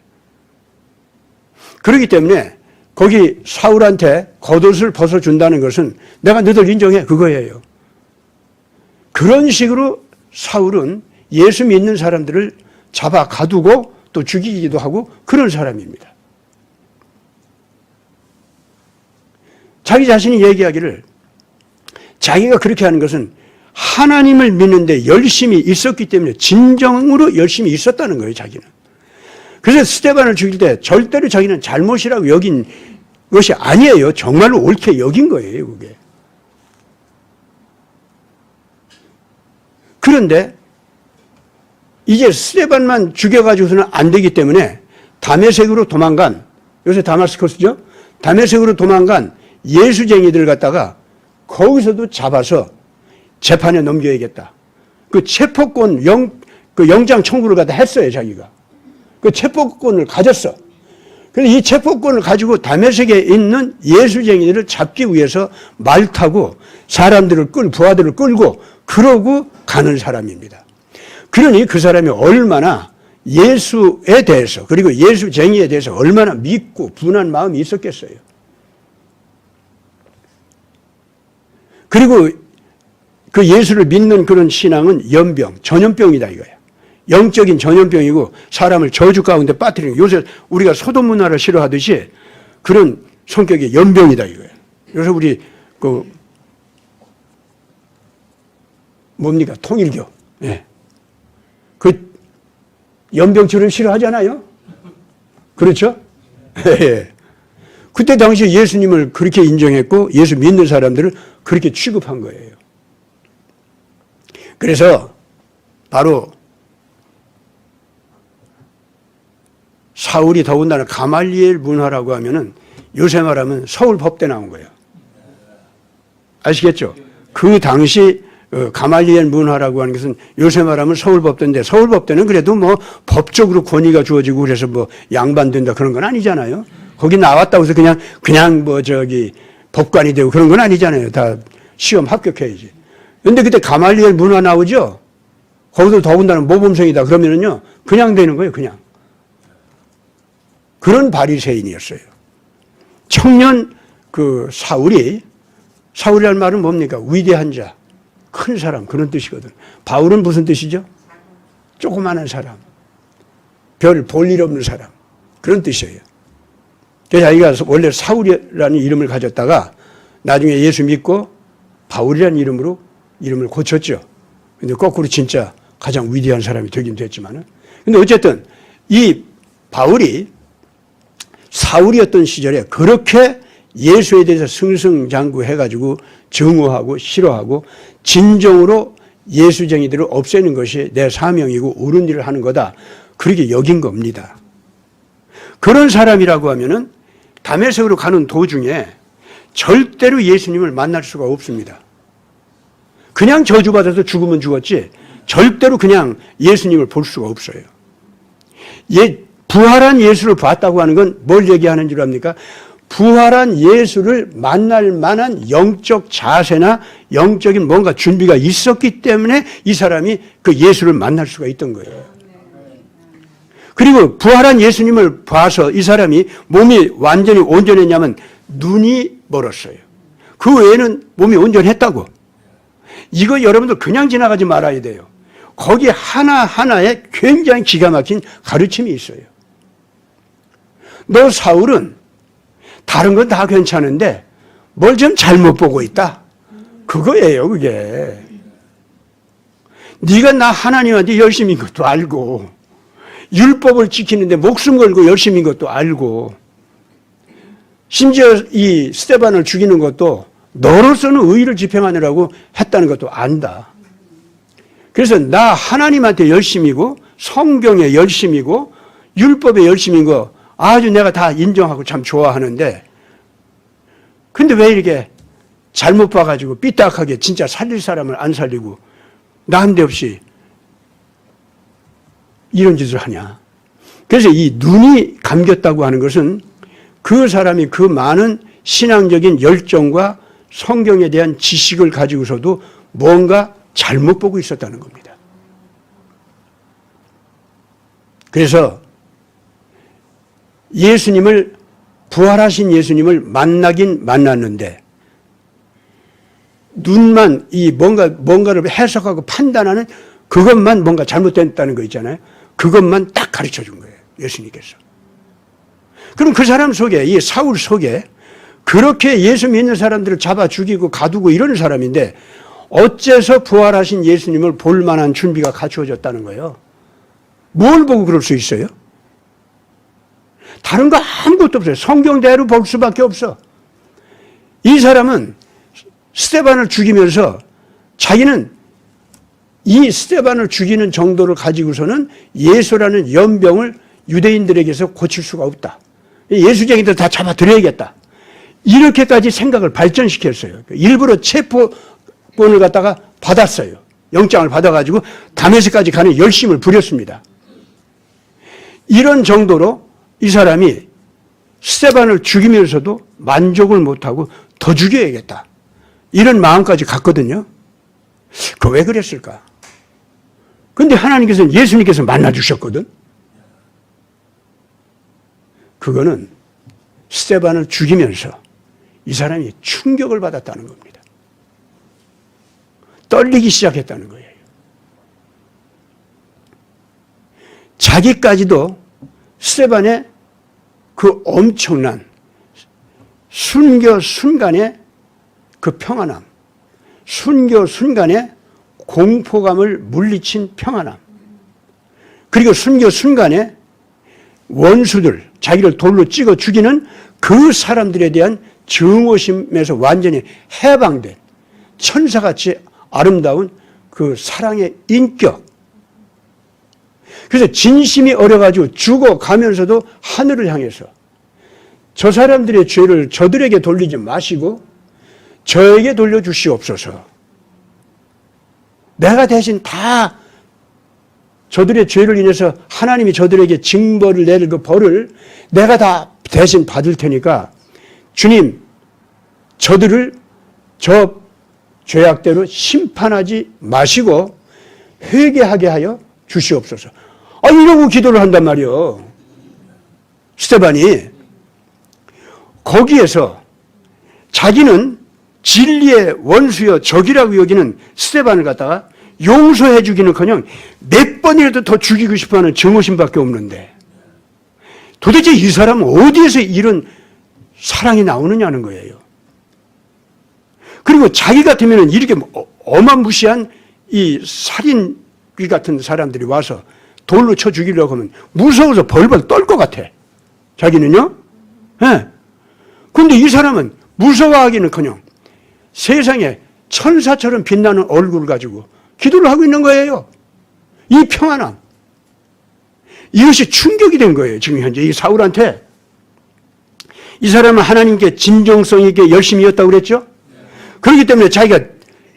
그렇기 때문에 거기 사울한테 겉옷을 벗어준다는 것은 내가 너희들 인정해 그거예요. 그런 식으로 사울은 예수 믿는 사람들을 잡아 가두고 또 죽이기도 하고 그런 사람입니다. 자기 자신이 얘기하기를 자기가 그렇게 하는 것은 하나님을 믿는데 열심히 있었기 때문에 진정으로 열심히 있었다는 거예요. 자기는. 그래서 스데반을 죽일 때 절대로 자기는 잘못이라고 여긴 것이 아니에요. 정말로 옳게 여긴 거예요. 그게. 그런데 이제 스데반만 죽여가지고서는 안 되기 때문에 다메섹으로 도망간, 요새 다마스커스죠? 다메섹으로 도망간 예수쟁이들 갖다가 거기서도 잡아서 재판에 넘겨야겠다. 그 체포권 그 영장 청구를 갖다 했어요, 자기가. 그 체포권을 가졌어. 그래서 이 체포권을 가지고 다메섹에 있는 예수쟁이들을 잡기 위해서 말 타고 사람들을 부하들을 끌고 그러고 가는 사람입니다. 그러니 그 사람이 얼마나 예수에 대해서 그리고 예수쟁이에 대해서 얼마나 믿고 분한 마음이 있었겠어요. 그리고 그 예수를 믿는 그런 신앙은 전염병이다 이거야. 영적인 전염병이고 사람을 저주 가운데 빠뜨리는, 요새 우리가 소돔 문화를 싫어하듯이 그런 성격의 연병이다 이거예요. 요새 우리 뭡니까? 통일교. 예. 그 연병처럼 싫어하잖아요. 그렇죠? 예. 그때 당시에 예수님을 그렇게 인정했고 예수 믿는 사람들을 그렇게 취급한 거예요. 그래서 바로 사울이 더군다나 가말리엘 문화라고 하면은 요새 말하면 서울 법대 나온 거예요. 아시겠죠? 그 당시 가말리엘 문화라고 하는 것은 요새 말하면 서울 법대인데, 서울 법대는 그래도 뭐 법적으로 권위가 주어지고 그래서 뭐 양반된다 그런 건 아니잖아요. 거기 나왔다고 해서 그냥 법관이 되고 그런 건 아니잖아요. 다 시험 합격해야지. 근데 그때 가말리엘 문화 나오죠? 거기도 더군다나 모범생이다 그러면은요, 그냥 되는 거예요, 그냥. 그런 바리새인이었어요. 청년 사울이란 말은 뭡니까? 위대한 자, 큰 사람, 그런 뜻이거든. 바울은 무슨 뜻이죠? 조그마한 사람, 별 볼 일 없는 사람, 그런 뜻이에요. 그래서 자기가 원래 사울이라는 이름을 가졌다가 나중에 예수 믿고 바울이라는 이름을 고쳤죠. 근데 거꾸로 진짜 가장 위대한 사람이 되긴 됐지만은. 근데 어쨌든 이 바울이 사울이었던 시절에 그렇게 예수에 대해서 승승장구해가지고 증오하고 싫어하고 진정으로 예수쟁이들을 없애는 것이 내 사명이고 옳은 일을 하는 거다, 그렇게 여긴 겁니다. 그런 사람이라고 하면은 다메섹으로 가는 도중에 절대로 예수님을 만날 수가 없습니다. 그냥 저주받아서 죽으면 죽었지 절대로 그냥 예수님을 볼 수가 없어요. 부활한 예수를 봤다고 하는 건 뭘 얘기하는 줄 압니까? 부활한 예수를 만날 만한 영적 자세나 영적인 뭔가 준비가 있었기 때문에 이 사람이 그 예수를 만날 수가 있던 거예요. 그리고 부활한 예수님을 봐서 이 사람이 몸이 완전히 온전했냐면 눈이 멀었어요. 그 외에는 몸이 온전했다고. 이거 여러분들 그냥 지나가지 말아야 돼요. 거기 하나하나에 굉장히 기가 막힌 가르침이 있어요. 너 사울은 다른 건 다 괜찮은데 뭘 좀 잘못 보고 있다. 그거예요, 그게. 네가 나 하나님한테 열심인 것도 알고 율법을 지키는데 목숨 걸고 열심인 것도 알고 심지어 이 스데반을 죽이는 것도 너로서는 의의를 집행하느라고 했다는 것도 안다. 그래서 나 하나님한테 열심이고 성경에 열심이고 율법에 열심인 거 아주 내가 다 인정하고 참 좋아하는데, 근데 왜 이렇게 잘못 봐가지고 삐딱하게 진짜 살릴 사람을 안 살리고 난데없이 이런 짓을 하냐. 그래서 이 눈이 감겼다고 하는 것은 그 사람이 그 많은 신앙적인 열정과 성경에 대한 지식을 가지고서도 뭔가 잘못 보고 있었다는 겁니다. 그래서 부활하신 예수님을 만나긴 만났는데 눈만 뭔가를 해석하고 판단하는 그것만 뭔가 잘못됐다는 거 있잖아요. 그것만 딱 가르쳐 준 거예요, 예수님께서. 그럼 그 사람 속에, 이 사울 속에 그렇게 예수 믿는 사람들을 잡아 죽이고 가두고 이러는 사람인데 어째서 부활하신 예수님을 볼 만한 준비가 갖추어졌다는 거예요? 뭘 보고 그럴 수 있어요? 다른 거 아무것도 없어요. 성경대로 볼 수밖에 없어. 이 사람은 스데반을 죽이면서 자기는 이 스데반을 죽이는 정도를 가지고서는 예수라는 연병을 유대인들에게서 고칠 수가 없다. 예수쟁이들 다 잡아들여야겠다. 이렇게까지 생각을 발전시켰어요. 일부러 영주권을 갖다가 받았어요. 영장을 받아가지고 다메섹까지 가는 열심을 부렸습니다. 이런 정도로 이 사람이 스데반을 죽이면서도 만족을 못하고 더 죽여야겠다. 이런 마음까지 갔거든요. 그 왜 그랬을까? 근데 하나님께서는 예수님께서 만나주셨거든. 그거는 스데반을 죽이면서 이 사람이 충격을 받았다는 겁니다. 떨리기 시작했다는 거예요. 자기까지도 스데반의 그 엄청난 순교 순간의 그 평안함, 순교 순간의 공포감을 물리친 평안함, 그리고 순교 순간에 원수들, 자기를 돌로 찍어 죽이는 그 사람들에 대한 증오심에서 완전히 해방된 천사같이 아름다운 그 사랑의 인격. 그래서 진심이 어려가지고 죽어가면서도 하늘을 향해서 저 사람들의 죄를 저들에게 돌리지 마시고 저에게 돌려주시옵소서. 내가 대신 다 저들의 죄를 인해서 하나님이 저들에게 징벌을 내릴 그 벌을 내가 다 대신 받을 테니까 주님, 저들을 저 죄악대로 심판하지 마시고 회개하게 하여 주시옵소서. 이러고 기도를 한단 말이요. 스데반이 거기에서 자기는 진리의 원수여 적이라고 여기는 스데반을 갖다가 용서해 주기는커녕 몇 번이라도 더 죽이고 싶어하는 증오심밖에 없는데 도대체 이 사람은 어디에서 이런 사랑이 나오느냐는 거예요. 그리고 자기 같으면 이렇게 어마무시한 이 살인귀 같은 사람들이 와서 돌로 쳐 죽이려고 하면 무서워서 벌벌 떨 것 같아. 자기는요. 네. 근데 이 사람은 무서워하기는커녕 세상에 천사처럼 빛나는 얼굴을 가지고 기도를 하고 있는 거예요. 이 평안함. 이것이 충격이 된 거예요. 지금 현재 이 사울한테. 이 사람은 하나님께 진정성 있게 열심이었다고 그랬죠. 그렇기 때문에 자기가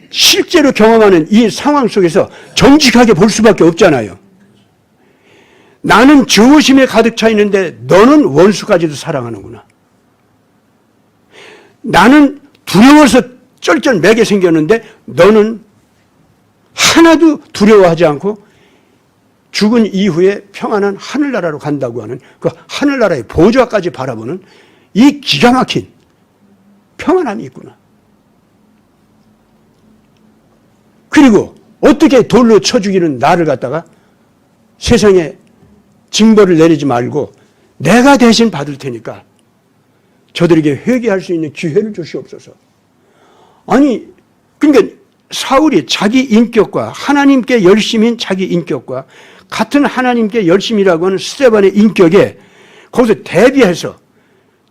실제로 경험하는 이 상황 속에서 정직하게 볼 수밖에 없잖아요. 나는 증오심에 가득 차 있는데 너는 원수까지도 사랑하는구나. 나는 두려워서 쩔쩔매게 생겼는데 너는 하나도 두려워하지 않고 죽은 이후에 평안한 하늘나라로 간다고 하는 그 하늘나라의 보좌까지 바라보는 이 기가 막힌 평안함이 있구나. 그리고 어떻게 돌로 쳐 죽이는 나를 갖다가 세상에 징벌을 내리지 말고 내가 대신 받을 테니까 저들에게 회개할 수 있는 기회를 주시옵소서. 아니, 그러니까 사울이 자기 인격과 하나님께 열심인 자기 인격과 같은 하나님께 열심이라고 하는 스데반의 인격에 거기서 대비해서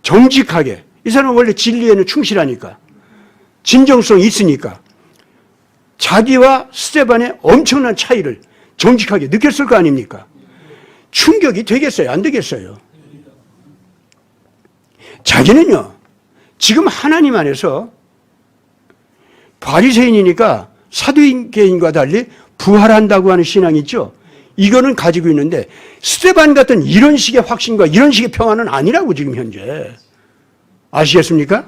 정직하게, 이 사람은 원래 진리에는 충실하니까 진정성이 있으니까 자기와 스데반의 엄청난 차이를 정직하게 느꼈을 거 아닙니까? 충격이 되겠어요? 안 되겠어요? 자기는요, 지금 하나님 안에서 바리새인이니까 사두개인과 달리 부활한다고 하는 신앙이 있죠. 이거는 가지고 있는데 스데반 같은 이런 식의 확신과 이런 식의 평안은 아니라고 지금 현재. 아시겠습니까?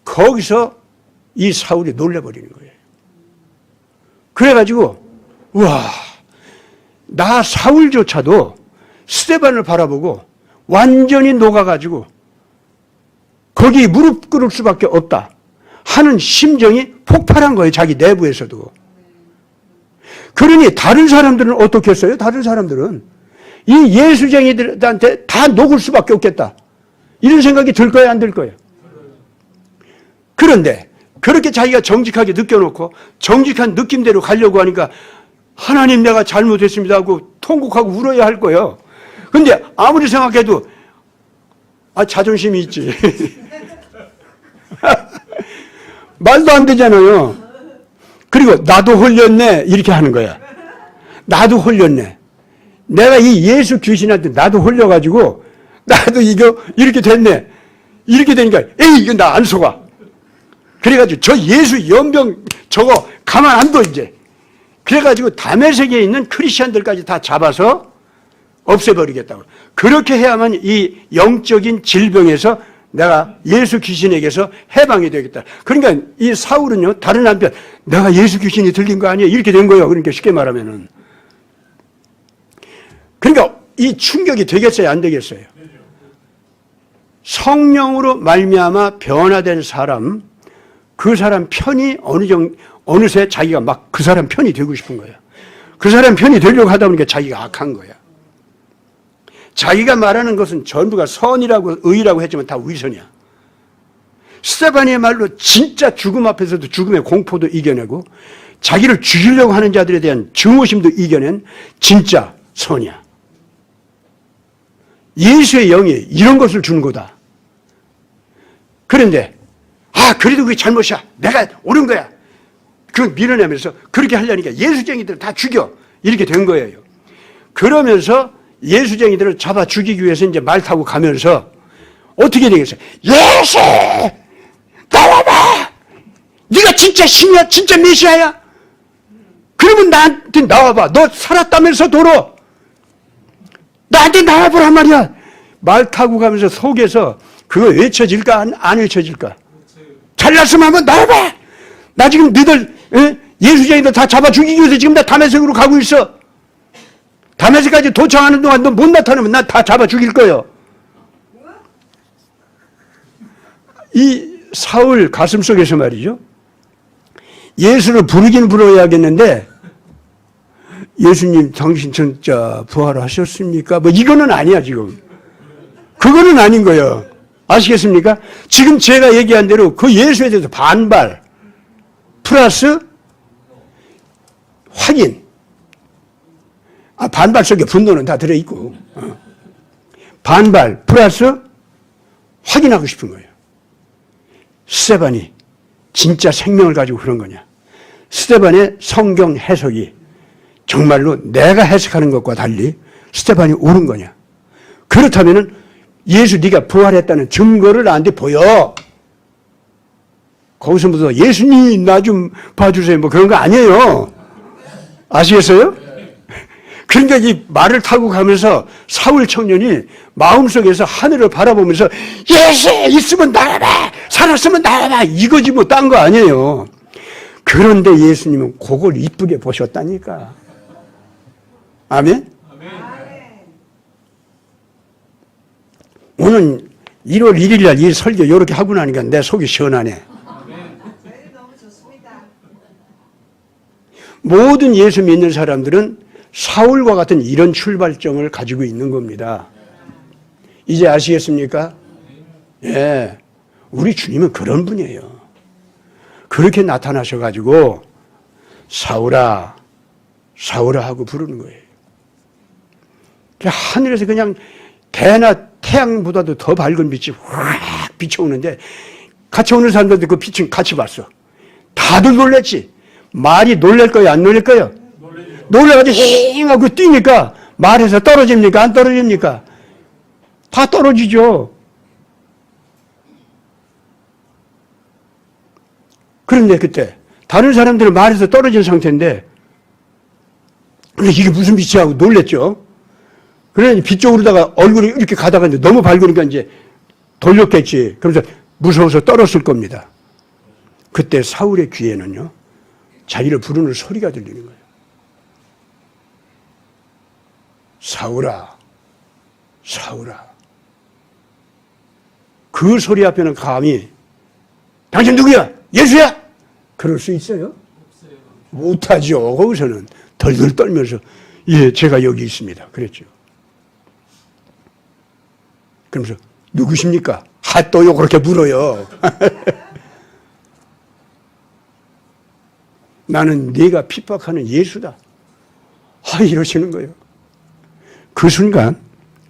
거기서 이 사울이 놀래버리는 거예요. 그래가지고 와, 나 사울조차도 스데반을 바라보고 완전히 녹아가지고 거기 무릎 꿇을 수밖에 없다 하는 심정이 폭발한 거예요. 자기 내부에서도. 그러니 다른 사람들은 어떻게 했어요? 다른 사람들은 이 예수쟁이들한테 다 녹을 수밖에 없겠다. 이런 생각이 들 거예요? 안 들 거예요? 그런데 그렇게 자기가 정직하게 느껴놓고 정직한 느낌대로 가려고 하니까 하나님 내가 잘못했습니다 하고 통곡하고 울어야 할 거예요. 근데 아무리 생각해도 자존심이 있지. 말도 안 되잖아요. 그리고 나도 홀렸네 이렇게 하는 거야. 나도 홀렸네. 내가 이 예수 귀신한테 나도 홀려가지고 나도 이거 이렇게 됐네. 이렇게 되니까 에이 이거 나 안 속아. 그래가지고 저 예수 연병 저거 가만 안 둬 이제. 그래가지고 다메섹에 있는 크리스천들까지 다 잡아서 없애버리겠다고. 그렇게 해야만 이 영적인 질병에서 내가 예수 귀신에게서 해방이 되겠다. 그러니까 이 사울은요, 다른 한편 내가 예수 귀신이 들린 거 아니야? 이렇게 된 거예요. 그러니까 쉽게 말하면은. 그러니까 이 충격이 되겠어요? 안 되겠어요? 성령으로 말미암아 변화된 사람, 그 사람 편이 어느새 자기가 막 그 사람 편이 되고 싶은 거야. 그 사람 편이 되려고 하다 보니까 자기가 악한 거야. 자기가 말하는 것은 전부가 선이라고 의라고 했지만 다 위선이야. 스데반의 말로 진짜 죽음 앞에서도 죽음의 공포도 이겨내고 자기를 죽이려고 하는 자들에 대한 증오심도 이겨낸 진짜 선이야. 예수의 영이 이런 것을 주는 거다. 그런데 그래도 그게 잘못이야. 내가 옳은 거야. 그걸 밀어내면서 그렇게 하려니까 예수쟁이들을 다 죽여. 이렇게 된 거예요. 그러면서 예수쟁이들을 잡아 죽이기 위해서 이제 말 타고 가면서 어떻게 되겠어요? 예수! 나와봐! 네가 진짜 신이야? 진짜 메시아야? 그러면 나한테 나와봐. 너 살았다면서 도로. 나한테 나와보란 말이야. 말 타고 가면서 속에서 그거 외쳐질까? 안 외쳐질까? 잘났으면 한번 나와봐! 나 지금 너희들 예수쟁이들 다 잡아 죽이기 위해서 지금 나 다메섹으로 가고 있어. 다메섹까지 도착하는 동안 너 못 나타나면 나 다 잡아 죽일 거예요. 이 사울 가슴 속에서 말이죠. 예수를 부르긴 불러야겠는데 예수님 당신 진짜 부활하셨습니까? 뭐 이거는 아니야 지금. 그거는 아닌 거예요. 아시겠습니까? 지금 제가 얘기한 대로 그 예수에 대해서 반발 플러스 확인. 반발 속에 분노는 다 들어있고 반발 플러스 확인하고 싶은 거예요. 스데반이 진짜 생명을 가지고 그런 거냐. 스데반의 성경 해석이 정말로 내가 해석하는 것과 달리 스데반이 옳은 거냐. 그렇다면 예수 네가 부활했다는 증거를 나한테 보여. 거기서 무슨 예수님 나 좀 봐주세요 뭐 그런 거 아니에요. 아시겠어요? 그러니까 이 말을 타고 가면서 사울 청년이 마음속에서 하늘을 바라보면서 예수 있으면 나와봐, 살았으면 나와봐, 이거지 뭐 딴 거 아니에요. 그런데 예수님은 그걸 이쁘게 보셨다니까. 아멘? 오늘 1월 1일 날 이 설교 이렇게 하고 나니까 내 속이 시원하네. 모든 예수 믿는 사람들은 사울과 같은 이런 출발점을 가지고 있는 겁니다. 이제 아시겠습니까? 예. 우리 주님은 그런 분이에요. 그렇게 나타나셔가지고 사울아, 사울아 하고 부르는 거예요. 하늘에서 그냥 대낮 태양보다도 더 밝은 빛이 확 비춰오는데 같이 오는 사람들도 그 빛을 같이 봤어. 다들 놀랬지. 말이 놀랄 거예요? 안 놀랄 거예요? 놀래가지고 힝 하고 뛰니까 말에서 떨어집니까? 안 떨어집니까? 다 떨어지죠. 그런데 그때 다른 사람들은 말에서 떨어진 상태인데 근데 이게 무슨 빛이야 하고 놀랬죠. 그래서 빛 쪽으로다가 얼굴이 이렇게 가다가 이제 너무 밝으니까 이제 돌렸겠지. 그래서 무서워서 떨었을 겁니다. 그때 사울의 귀에는요, 자기를 부르는 소리가 들리는 거예요. 사울아, 사울아. 그 소리 앞에는 감히 당신 누구야? 예수야? 그럴 수 있어요? 없어요. 못하죠. 거기서는 덜덜 떨면서 예, 제가 여기 있습니다. 그랬죠. 그러면서 누구십니까? 또요 그렇게 물어요. 나는 네가 핍박하는 예수다. 이러시는 거예요. 그 순간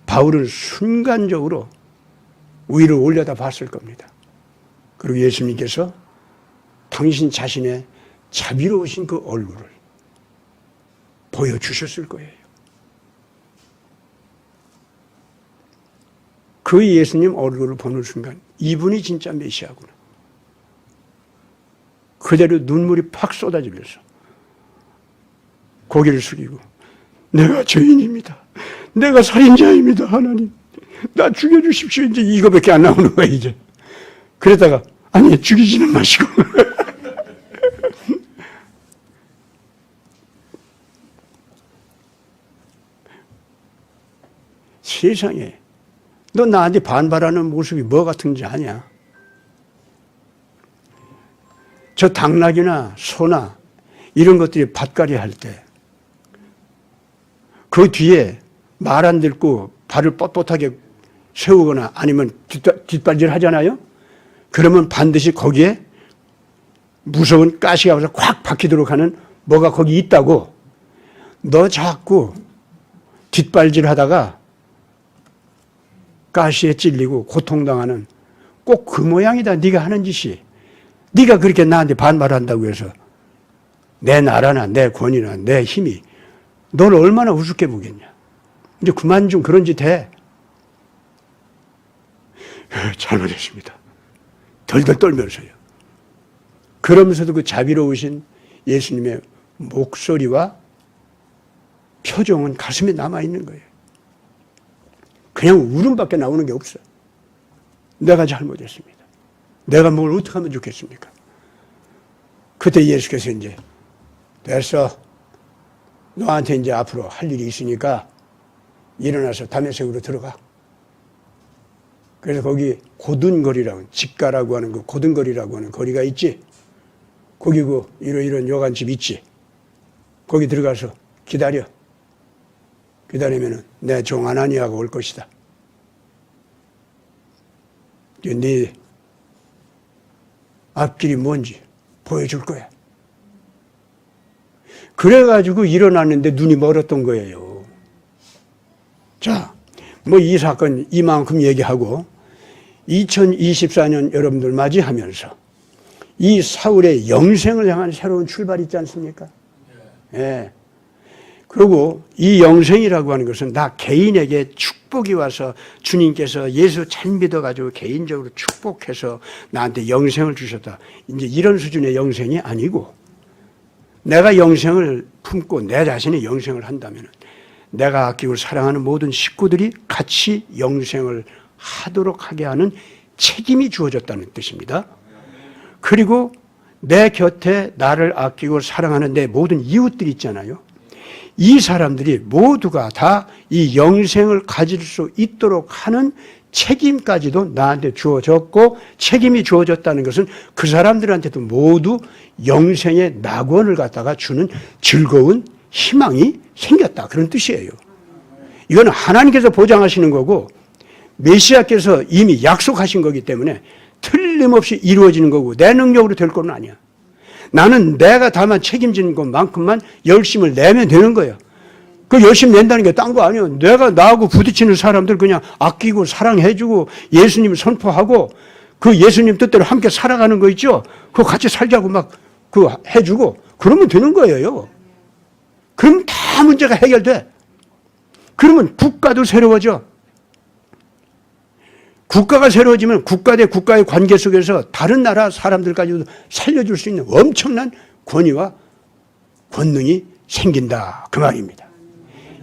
바울은 순간적으로 위로 올려다 봤을 겁니다. 그리고 예수님께서 당신 자신의 자비로우신 그 얼굴을 보여주셨을 거예요. 그 예수님 얼굴을 보는 순간 이분이 진짜 메시아구나. 그대로 눈물이 팍 쏟아지면서 고개를 숙이고 내가 죄인입니다. 내가 살인자입니다. 하나님. 나 죽여주십시오. 이제 이거밖에 안 나오는 거야 이제. 그러다가 아니 죽이지는 마시고 세상에 너 나한테 반발하는 모습이 뭐 같은지 아냐? 저 당나귀나 소나 이런 것들이 밭갈이 할 때 그 뒤에 말 안 듣고 발을 뻣뻣하게 세우거나 아니면 뒷발질 하잖아요? 그러면 반드시 거기에 무서운 가시가 와서 콱 박히도록 하는 뭐가 거기 있다고. 너 자꾸 뒷발질 하다가 가시에 찔리고 고통당하는 꼭 그 모양이다. 네가 하는 짓이. 네가 그렇게 나한테 반발한다고 해서 내 나라나 내 권위나 내 힘이 너를 얼마나 우습게 보겠냐. 이제 그만 좀 그런 짓 해. 잘못했습니다. 덜덜 떨면서요. 그러면서도 그 자비로우신 예수님의 목소리와 표정은 가슴에 남아있는 거예요. 그냥 울음밖에 나오는 게 없어. 내가 잘못했습니다. 내가 뭘 어떻게 하면 좋겠습니까? 그때 예수께서 이제 됐어. 너한테 이제 앞으로 할 일이 있으니까 일어나서 다메섹으로 들어가. 그래서 거기 고든거리라고, 직가라고 하는 그 고든거리라고 하는 거리가 있지. 거기 그 이런 요간집 있지. 거기 들어가서 기다려. 기다리면은 내 종 아나니아가 올 것이다. 네 앞길이 뭔지 보여줄 거야. 그래가지고 일어났는데 눈이 멀었던 거예요. 자, 뭐 이 사건 이만큼 얘기하고 2024년 여러분들 맞이하면서 이 사울의 영생을 향한 새로운 출발이 있지 않습니까? 예. 그리고 이 영생이라고 하는 것은 나 개인에게 축복이 와서 주님께서 예수 잘 믿어가지고 개인적으로 축복해서 나한테 영생을 주셨다. 이제 이런 수준의 영생이 아니고 내가 영생을 품고 내 자신의 영생을 한다면 내가 아끼고 사랑하는 모든 식구들이 같이 영생을 하도록 하게 하는 책임이 주어졌다는 뜻입니다. 그리고 내 곁에 나를 아끼고 사랑하는 내 모든 이웃들이 있잖아요. 이 사람들이 모두가 다 이 영생을 가질 수 있도록 하는 책임까지도 나한테 주어졌고, 책임이 주어졌다는 것은 그 사람들한테도 모두 영생의 낙원을 갖다가 주는 즐거운 희망이 생겼다. 그런 뜻이에요. 이거는 하나님께서 보장하시는 거고 메시아께서 이미 약속하신 거기 때문에 틀림없이 이루어지는 거고 내 능력으로 될 건 아니야. 나는 내가 다만 책임지는 것만큼만 열심을 내면 되는 거예요. 그 열심 낸다는 게 딴 거 아니에요. 내가 나하고 부딪히는 사람들 그냥 아끼고 사랑해주고 예수님 선포하고 그 예수님 뜻대로 함께 살아가는 거 있죠. 그거 같이 살자고 막 그 해주고 그러면 되는 거예요. 그럼 다 문제가 해결돼. 그러면 국가도 새로워져. 국가가 새로워지면 국가 대 국가의 관계 속에서 다른 나라 사람들까지도 살려줄 수 있는 엄청난 권위와 권능이 생긴다. 그 말입니다.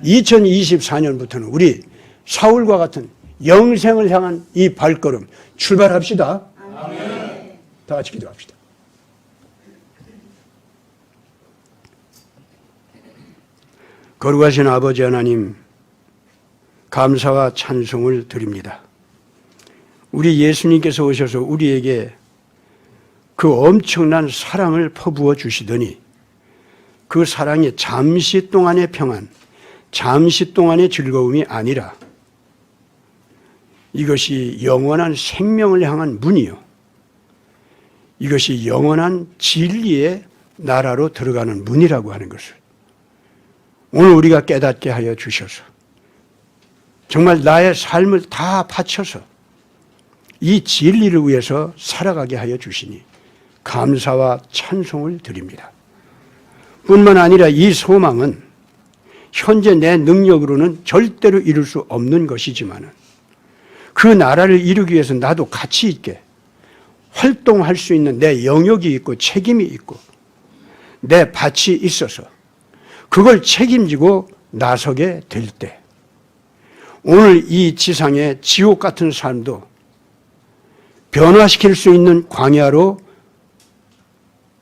2024년부터는 우리 사울과 같은 영생을 향한 이 발걸음 출발합시다. 아멘. 다 같이 기도합시다. 거룩하신 아버지 하나님, 감사와 찬송을 드립니다. 우리 예수님께서 오셔서 우리에게 그 엄청난 사랑을 퍼부어 주시더니 그 사랑이 잠시 동안의 평안, 잠시 동안의 즐거움이 아니라 이것이 영원한 생명을 향한 문이요, 이것이 영원한 진리의 나라로 들어가는 문이라고 하는 것을 오늘 우리가 깨닫게 하여 주셔서 정말 나의 삶을 다 바쳐서 이 진리를 위해서 살아가게 하여 주시니 감사와 찬송을 드립니다. 뿐만 아니라 이 소망은 현재 내 능력으로는 절대로 이룰 수 없는 것이지만 그 나라를 이루기 위해서 나도 가치 있게 활동할 수 있는 내 영역이 있고 책임이 있고 내 밭이 있어서 그걸 책임지고 나서게 될 때 오늘 이 지상의 지옥 같은 삶도 변화시킬 수 있는 광야로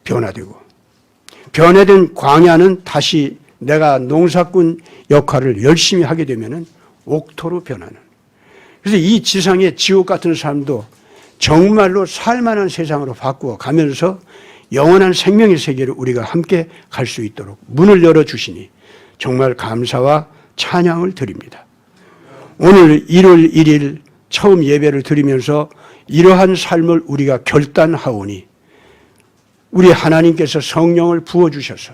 변화되고 변화된 광야는 다시 내가 농사꾼 역할을 열심히 하게 되면 옥토로 변하는, 그래서 이 지상의 지옥 같은 삶도 정말로 살만한 세상으로 바꾸어 가면서 영원한 생명의 세계를 우리가 함께 갈 수 있도록 문을 열어주시니 정말 감사와 찬양을 드립니다. 오늘 1월 1일 처음 예배를 드리면서 이러한 삶을 우리가 결단하오니 우리 하나님께서 성령을 부어주셔서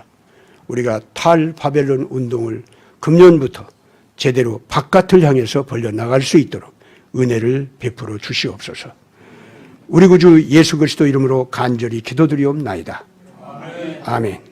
우리가 탈바벨론 운동을 금년부터 제대로 바깥을 향해서 벌려나갈 수 있도록 은혜를 베풀어 주시옵소서. 우리 구주 예수 그리스도 이름으로 간절히 기도드리옵나이다. 아멘.